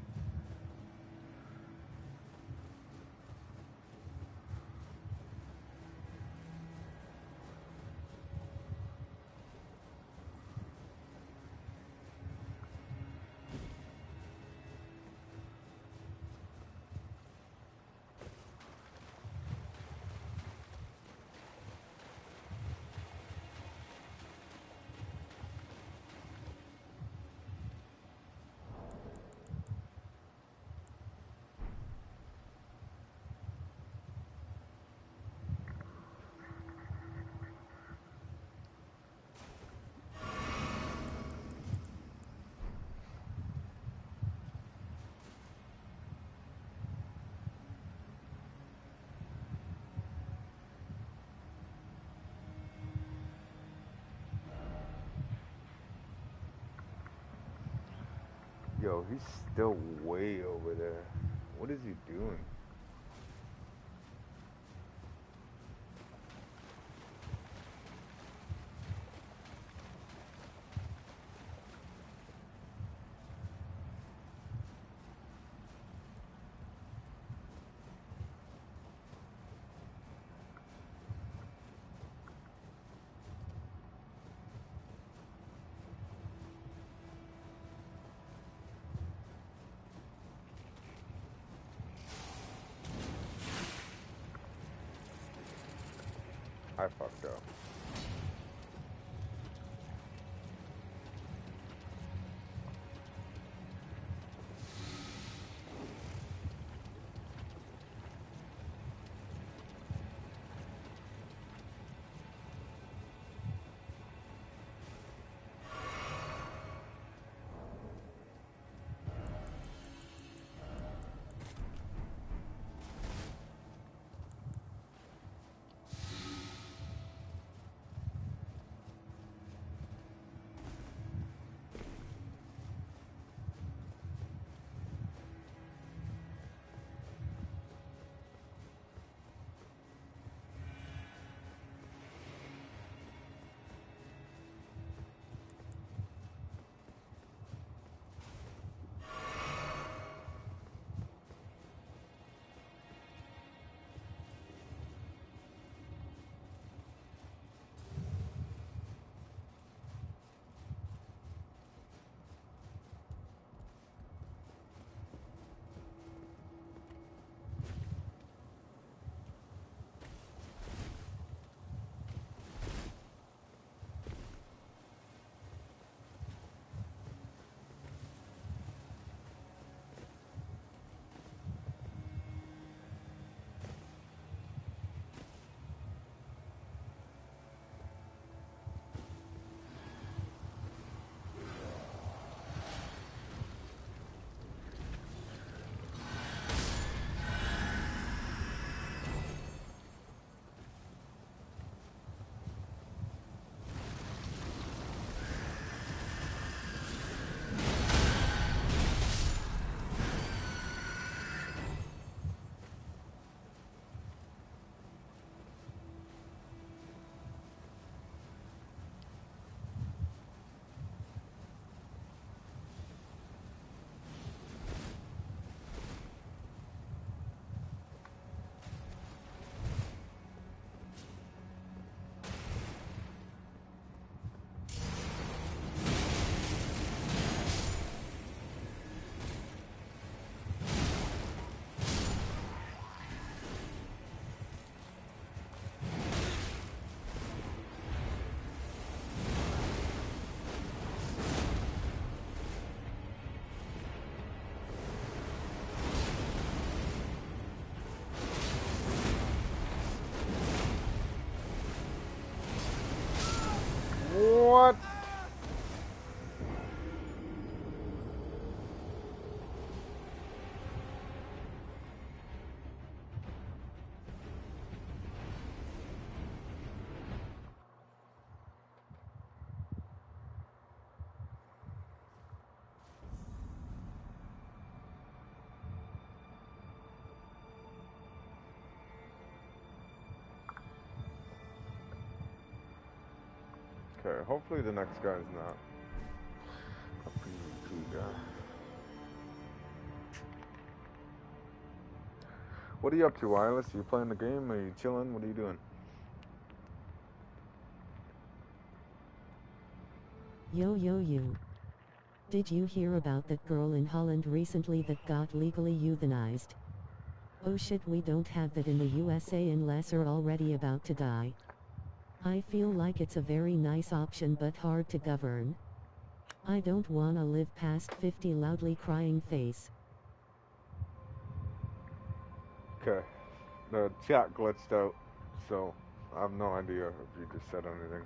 Yo, he's still way over there. What is he doing? I fucked up. What? Okay, hopefully the next guy's not a PvP guy. What are you up to, Wireless? Are you playing the game? Are you chilling? What are you doing?
Yo. Did you hear about that girl in Holland recently that got legally euthanized? Oh shit, we don't have that in the USA unless you're already about to die. I feel like it's a very nice option but hard to govern. I don't wanna live past 50 loudly crying face.
Okay, the chat glitched out, so I have no idea if you just said anything.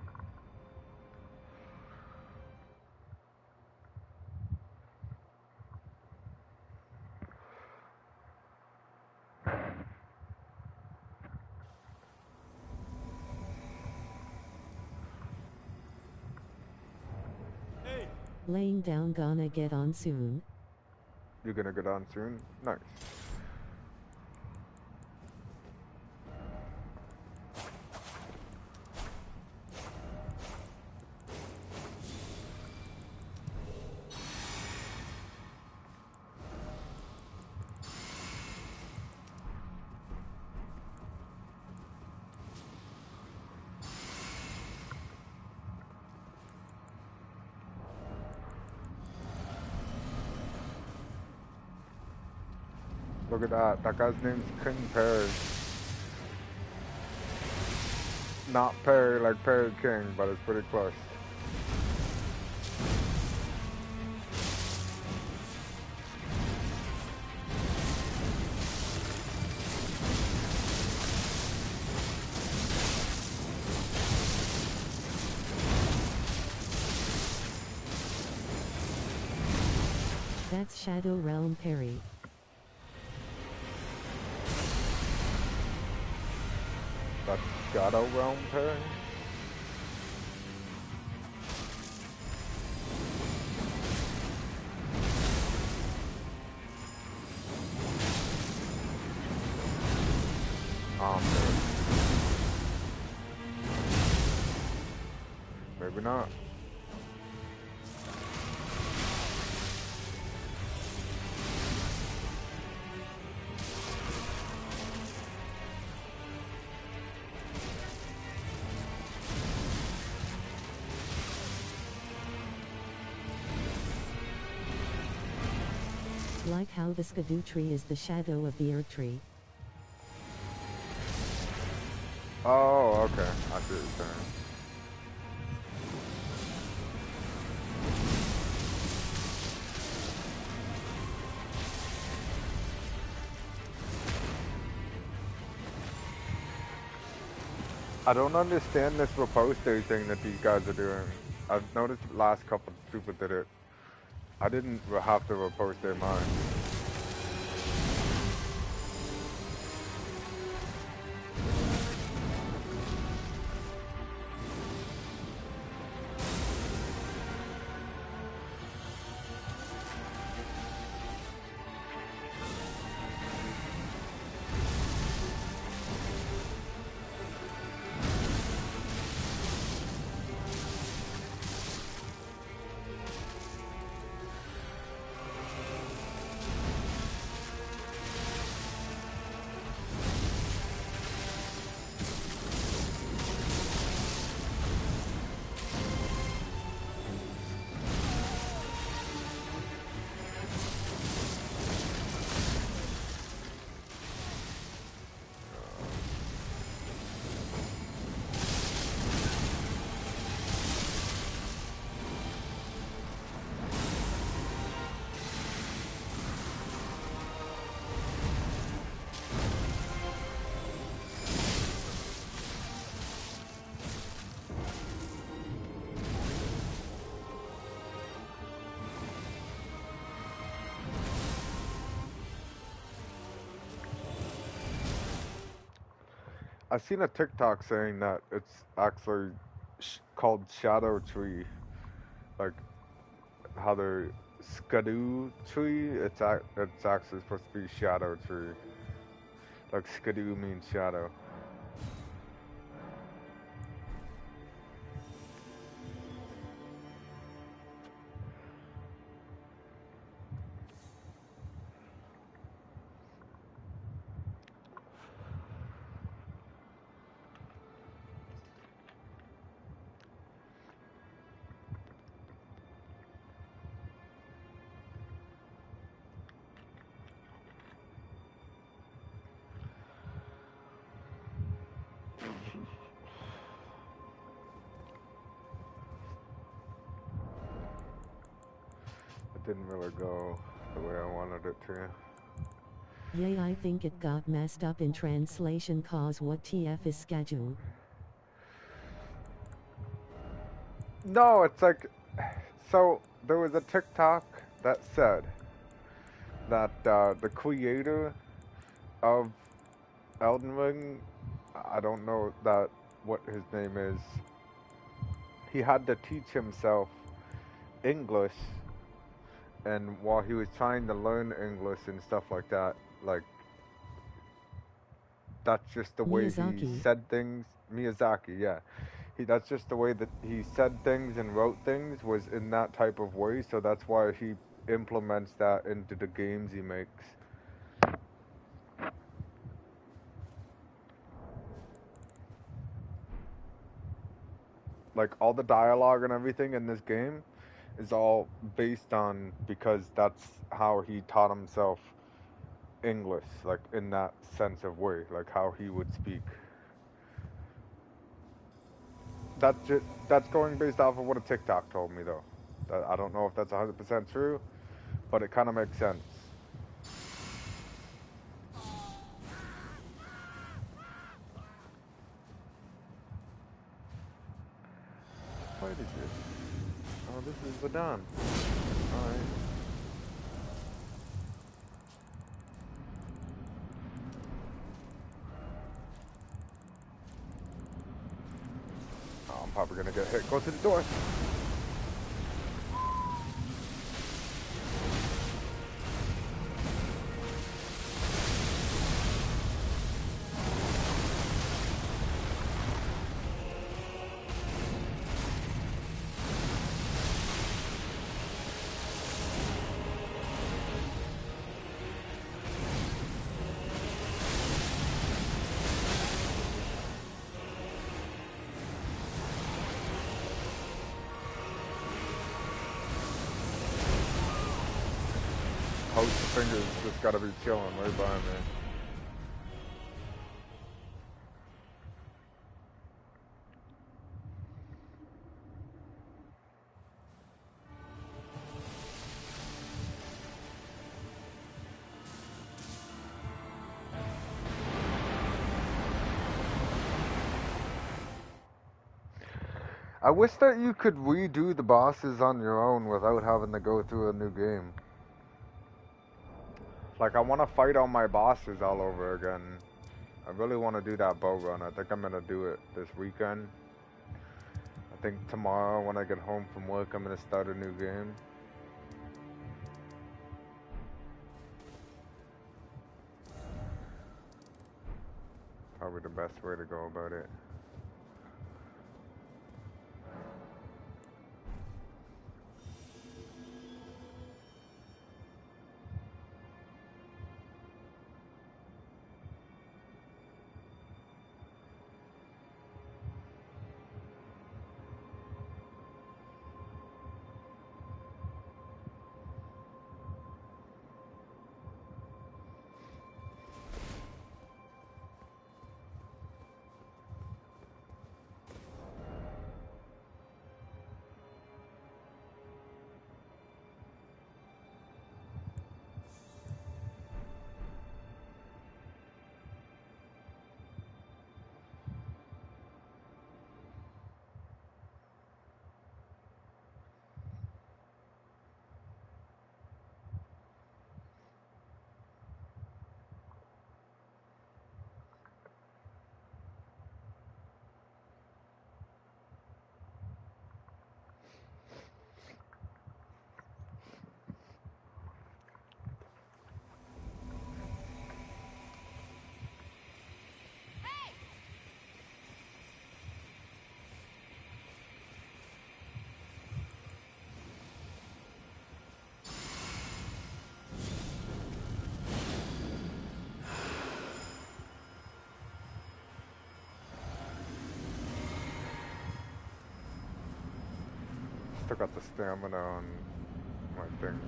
Laying down, gonna get on soon.
You're gonna get on soon? Nice. Look at that. That guy's name's King Pears. not Perry like Perry King, but it's pretty close.
That's Shadow Realm Perry.
That's Shadow Realm Perry? Maybe not.
Like how the Skidoo tree is the shadow of the Erdtree.
Oh, okay. I see what you're saying. I don't understand this riposte thing that these guys are doing. I've noticed the last couple of people did it. I didn't have to riposte their mind. I've seen a TikTok saying that it's actually called Shadow Tree, like how the Skidoo tree. It's actually supposed to be Shadow Tree. Like Skidoo means shadow. It didn't really go the way I wanted it to.
Yay, I think it got messed up in translation cause what TF is schedule.
No, it's like, so there was a TikTok that said that the creator of Elden Ring, I don't know that what his name is. He had to teach himself English, and while he was trying to learn English and stuff like that, like that's just the way he
Miyazaki.
said things. Miyazaki, yeah. That's just the way that he said things and wrote things was in that type of way, so that's why he implements that into the games he makes. Like all the dialogue and everything in this game is all based on because that's how he taught himself English, like in that sense of way, like how he would speak. That's going based off of what a TikTok told me though. I don't know if that's 100% true, but it kind of makes sense. What is this? Oh, this is Vadon. Alright. Oh, I'm probably gonna get hit. Go to the door. Host fingers just gotta be chilling right by me. I wish that you could redo the bosses on your own without having to go through a new game. Like, I want to fight all my bosses all over again. I really want to do that bow run. I think I'm going to do it this weekend. I think tomorrow when I get home from work, I'm going to start a new game. Probably the best way to go about it. Still got the stamina on my thing.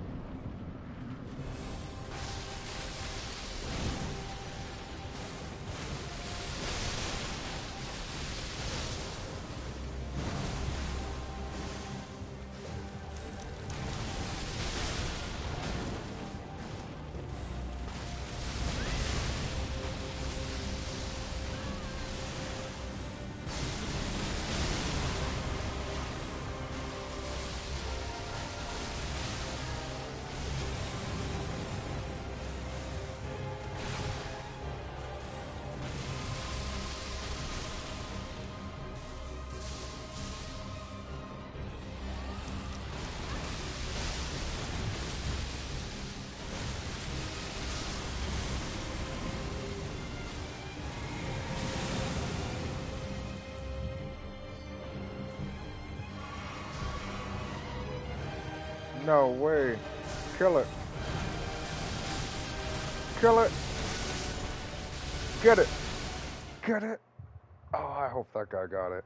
No way. Kill it. Kill it. Get it. Get it. Oh, I hope that guy got it.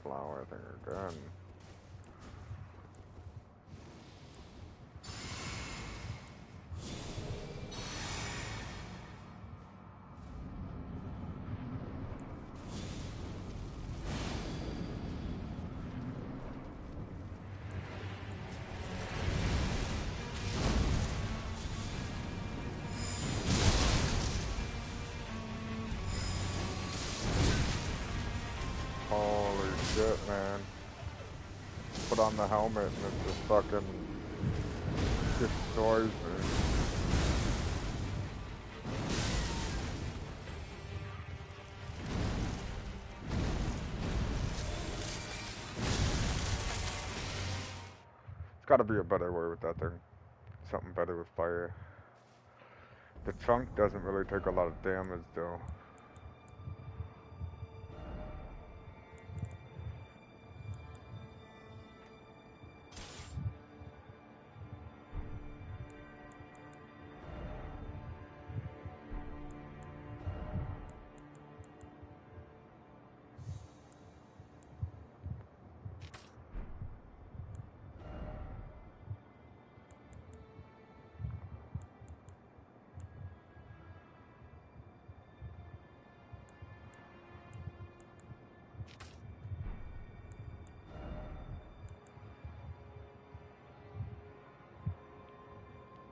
flower thing again. Holy shit, man. Put on the helmet and it just fucking destroys me. It's gotta be a better way with that thing. Something better with fire. The chunk doesn't really take a lot of damage though.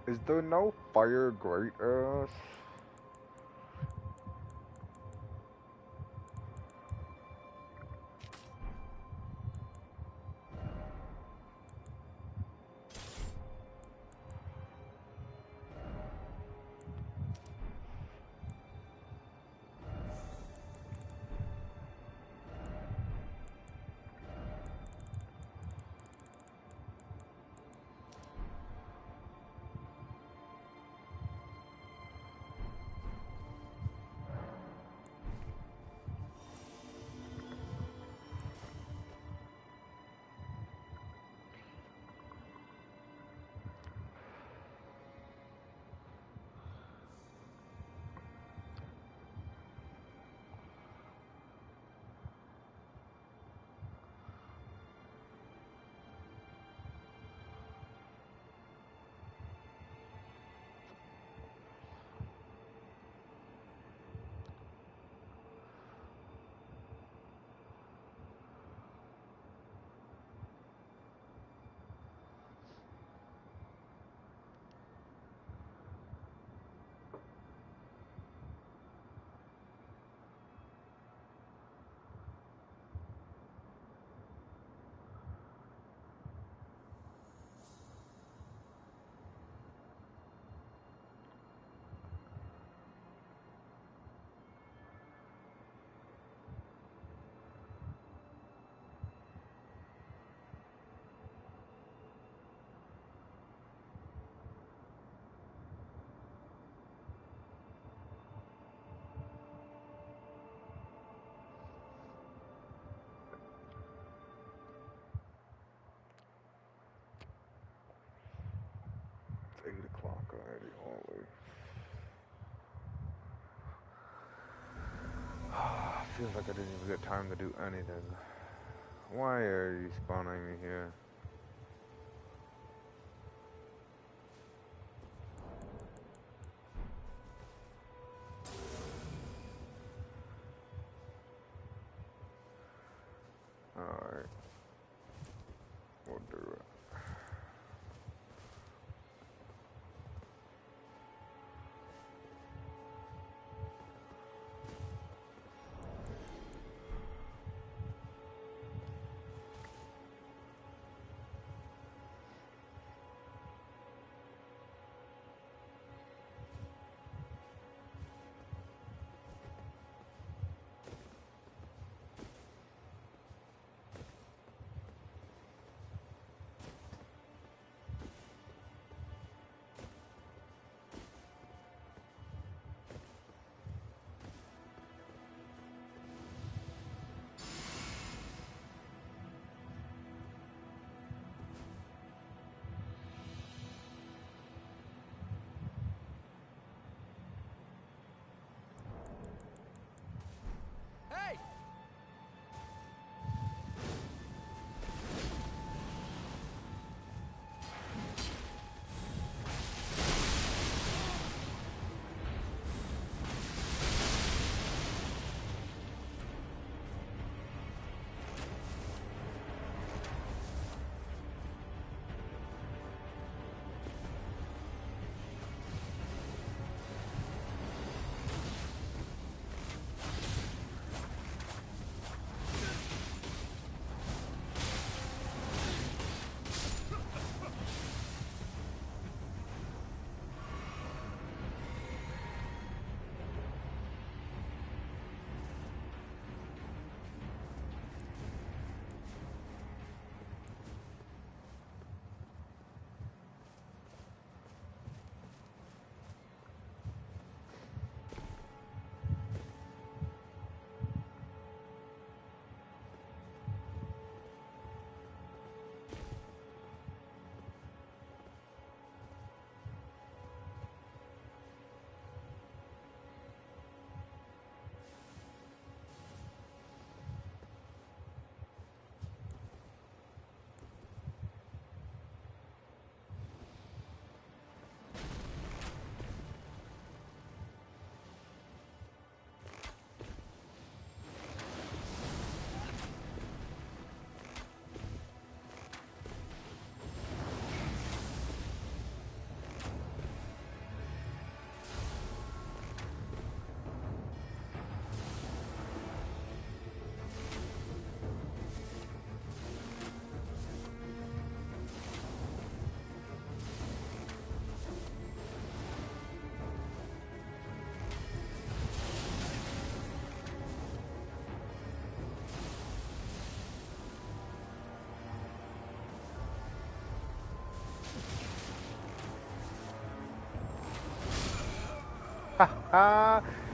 Is there no fire great arrows? It's 8 o'clock already, holy. Feels like I didn't even get time to do anything. Why are you spawning me here? Alright. We'll do it.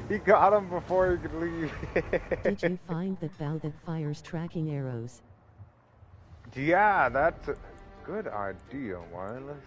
He got him before he could leave.
Did you find that bow that fires tracking arrows?
Yeah, that's a good idea, Wireless.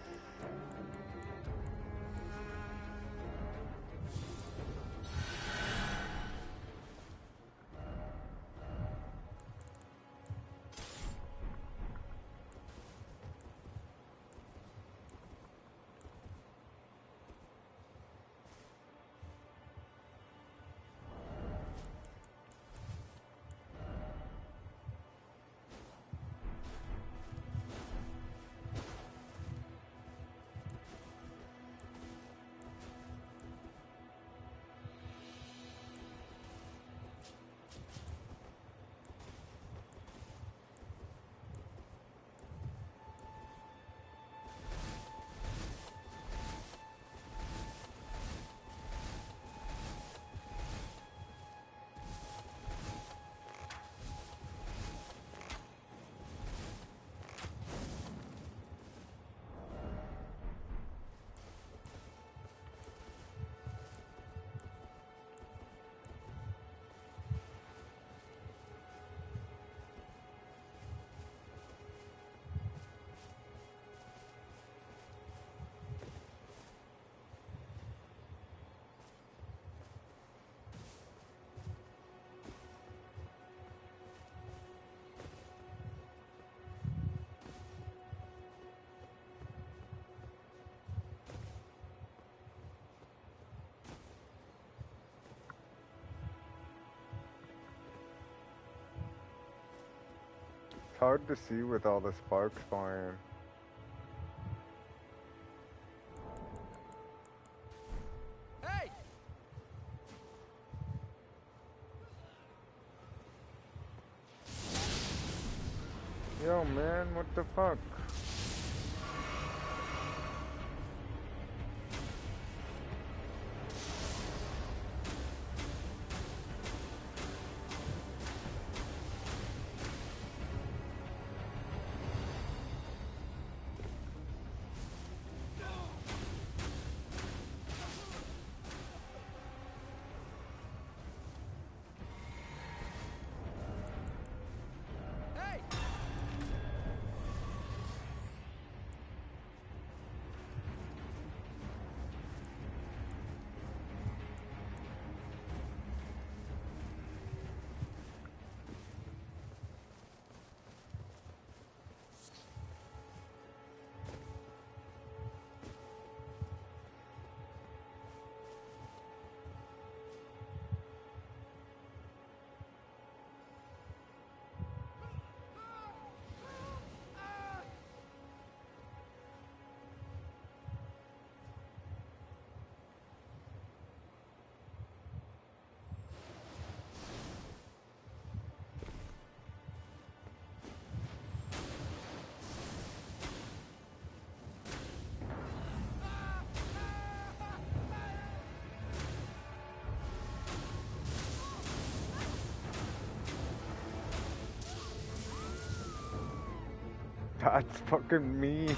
It's hard to see with all the sparks flying.
Hey!
Yo, man, what the fuck?
Hey!
That's fucking mean.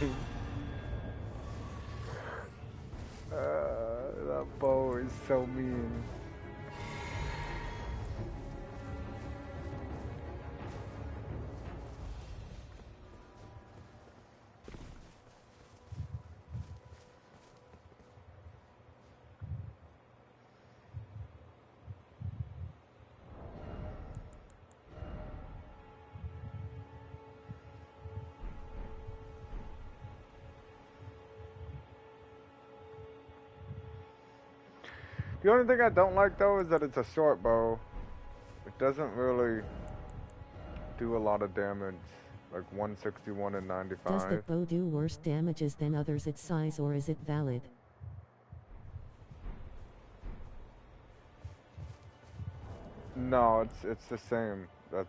That bow is so mean. The only thing I don't like though is that it's a short bow. It doesn't really do a lot of damage, like 161 and
Does
95.
that bow do worse damages than others its size, or is it valid?
No, it's the same. That's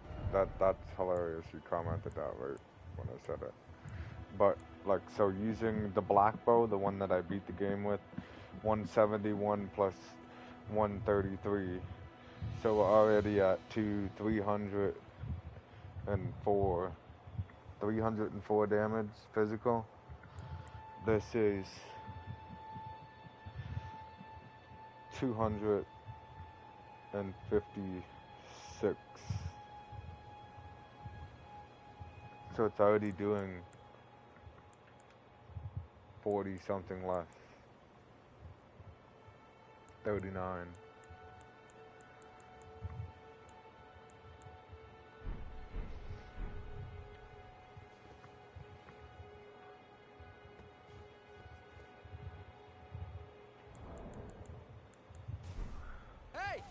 hilarious. You commented that right when I said it. But like, so using the black bow, the one that I beat the game with, 171 plus 133. So we're already at 304. 304 damage physical. This is 256. So it's already doing 40 something less. 39.
Hey!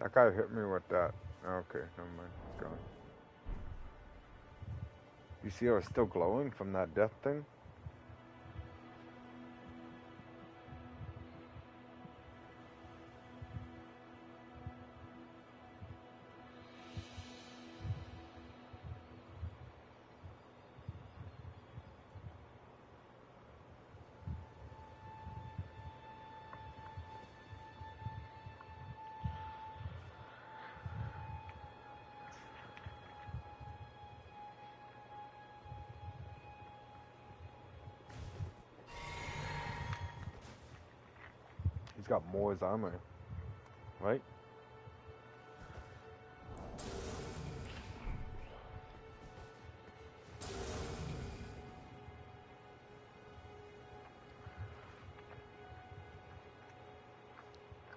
That guy hit me with that. Okay, never mind. It's gone. You see I was still glowing from that death thing? He's got more armor, right?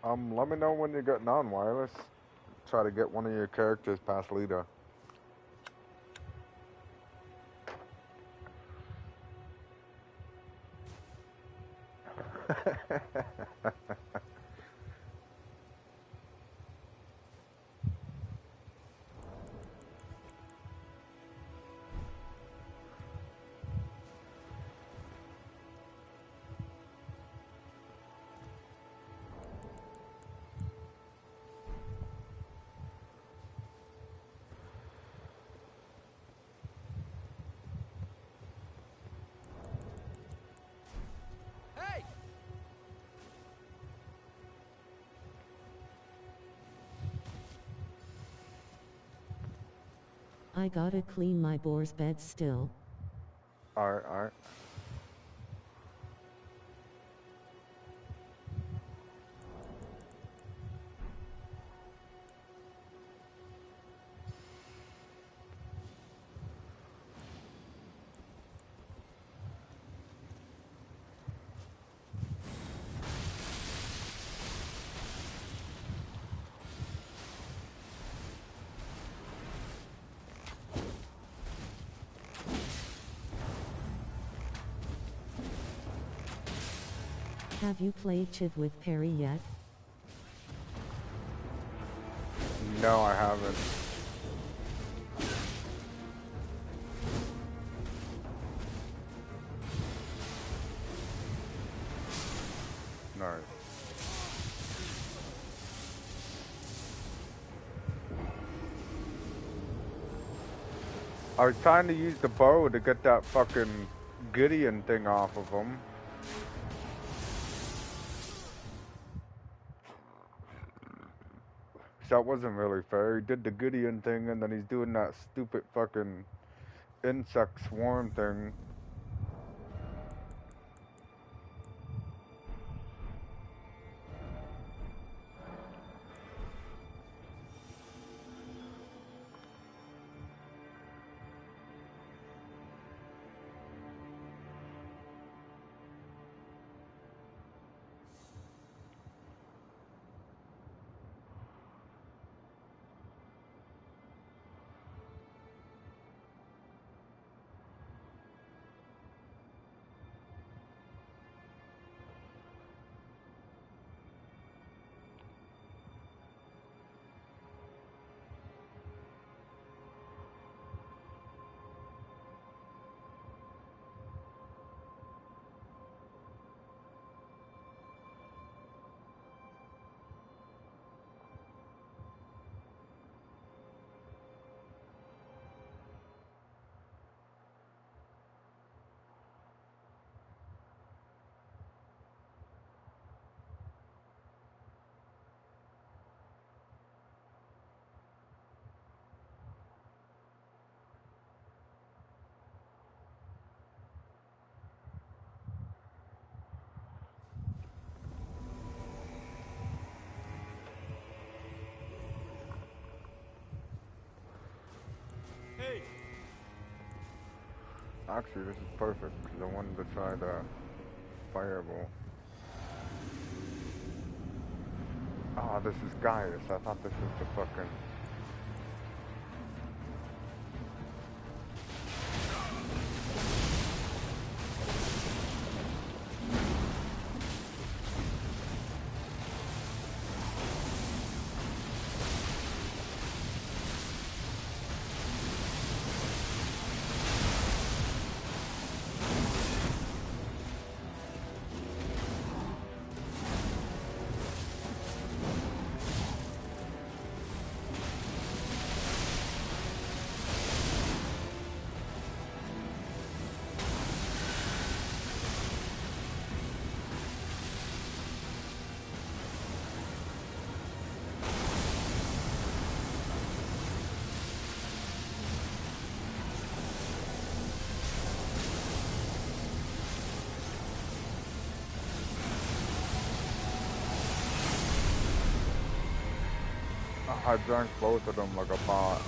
Let me know when you get non-wireless. Try to get one of your characters past leader.
Hey!
I gotta clean my boar's bed still.
Alright, alright.
Have you played Chiv with Perry yet?
No, I haven't. Nice. I was trying to use the bow to get that fucking Gideon thing off of him. That wasn't really fair. He did the Gideon thing, and then he's doing that stupid fucking insect swarm thing.
Hey!
Actually, this is perfect because I wanted to try the fireball. Ah, this is Gaius. I thought this was the fucking... I drank both of them like a bot.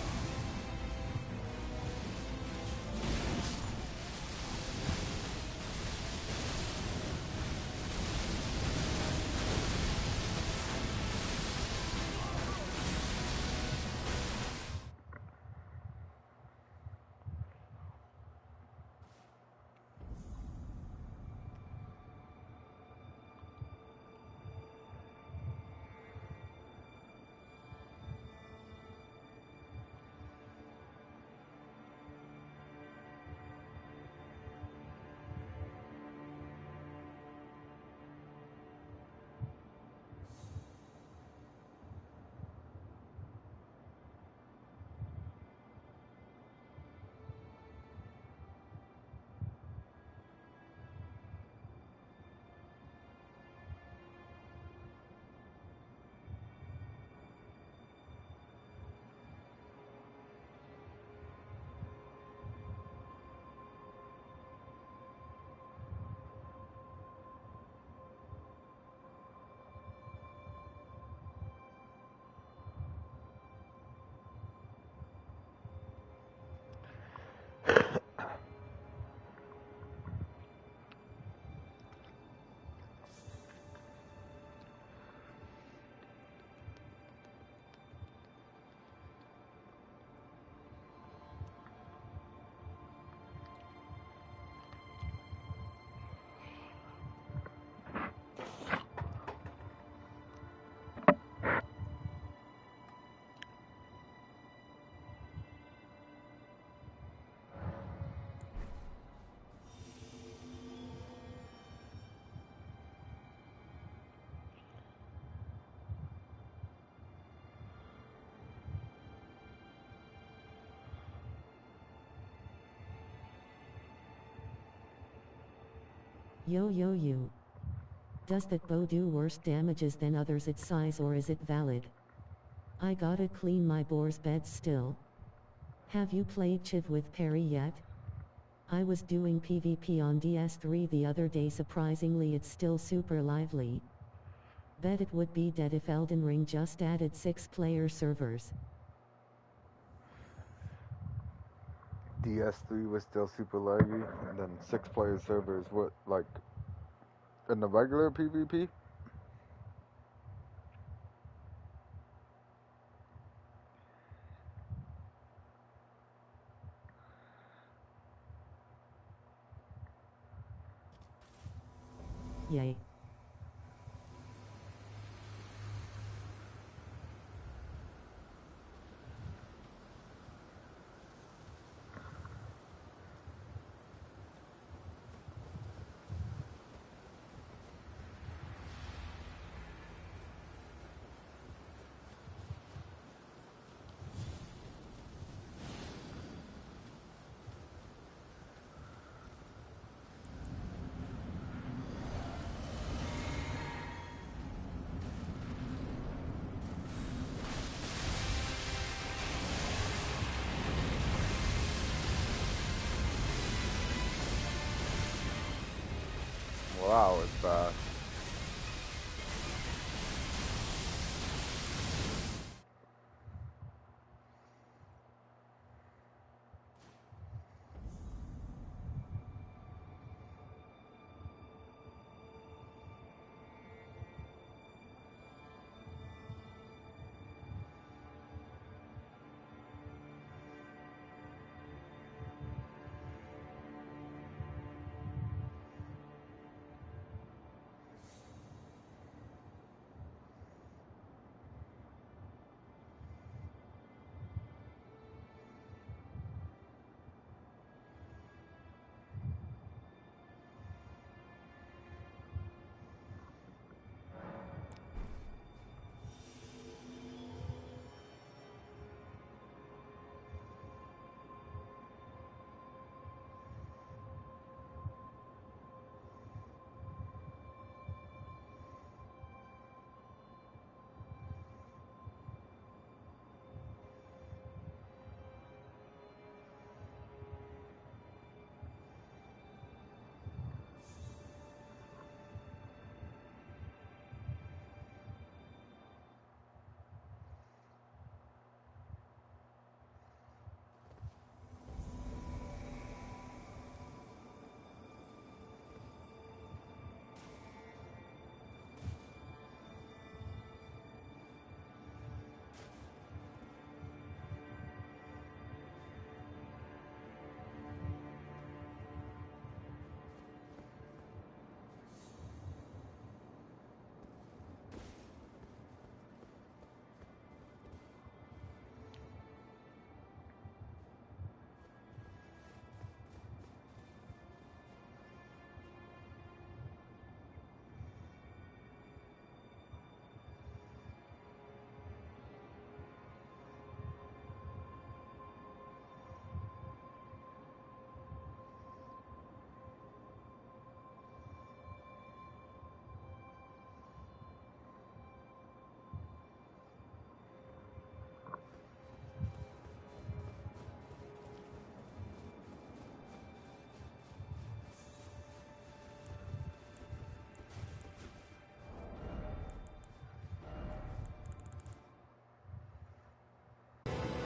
Yo yo you. Does that bow do worse damages than others its size or is it valid? I gotta clean my boar's bed still. Have you played Chiv with Perry yet? I was doing PvP on DS3 the other day, surprisingly it's still super lively. Bet it would be dead if Elden Ring just added 6-player servers.
DS3 was still super laggy, and then 6-player servers, what, like, in the regular PvP?
Yay.
Wow, it's fast.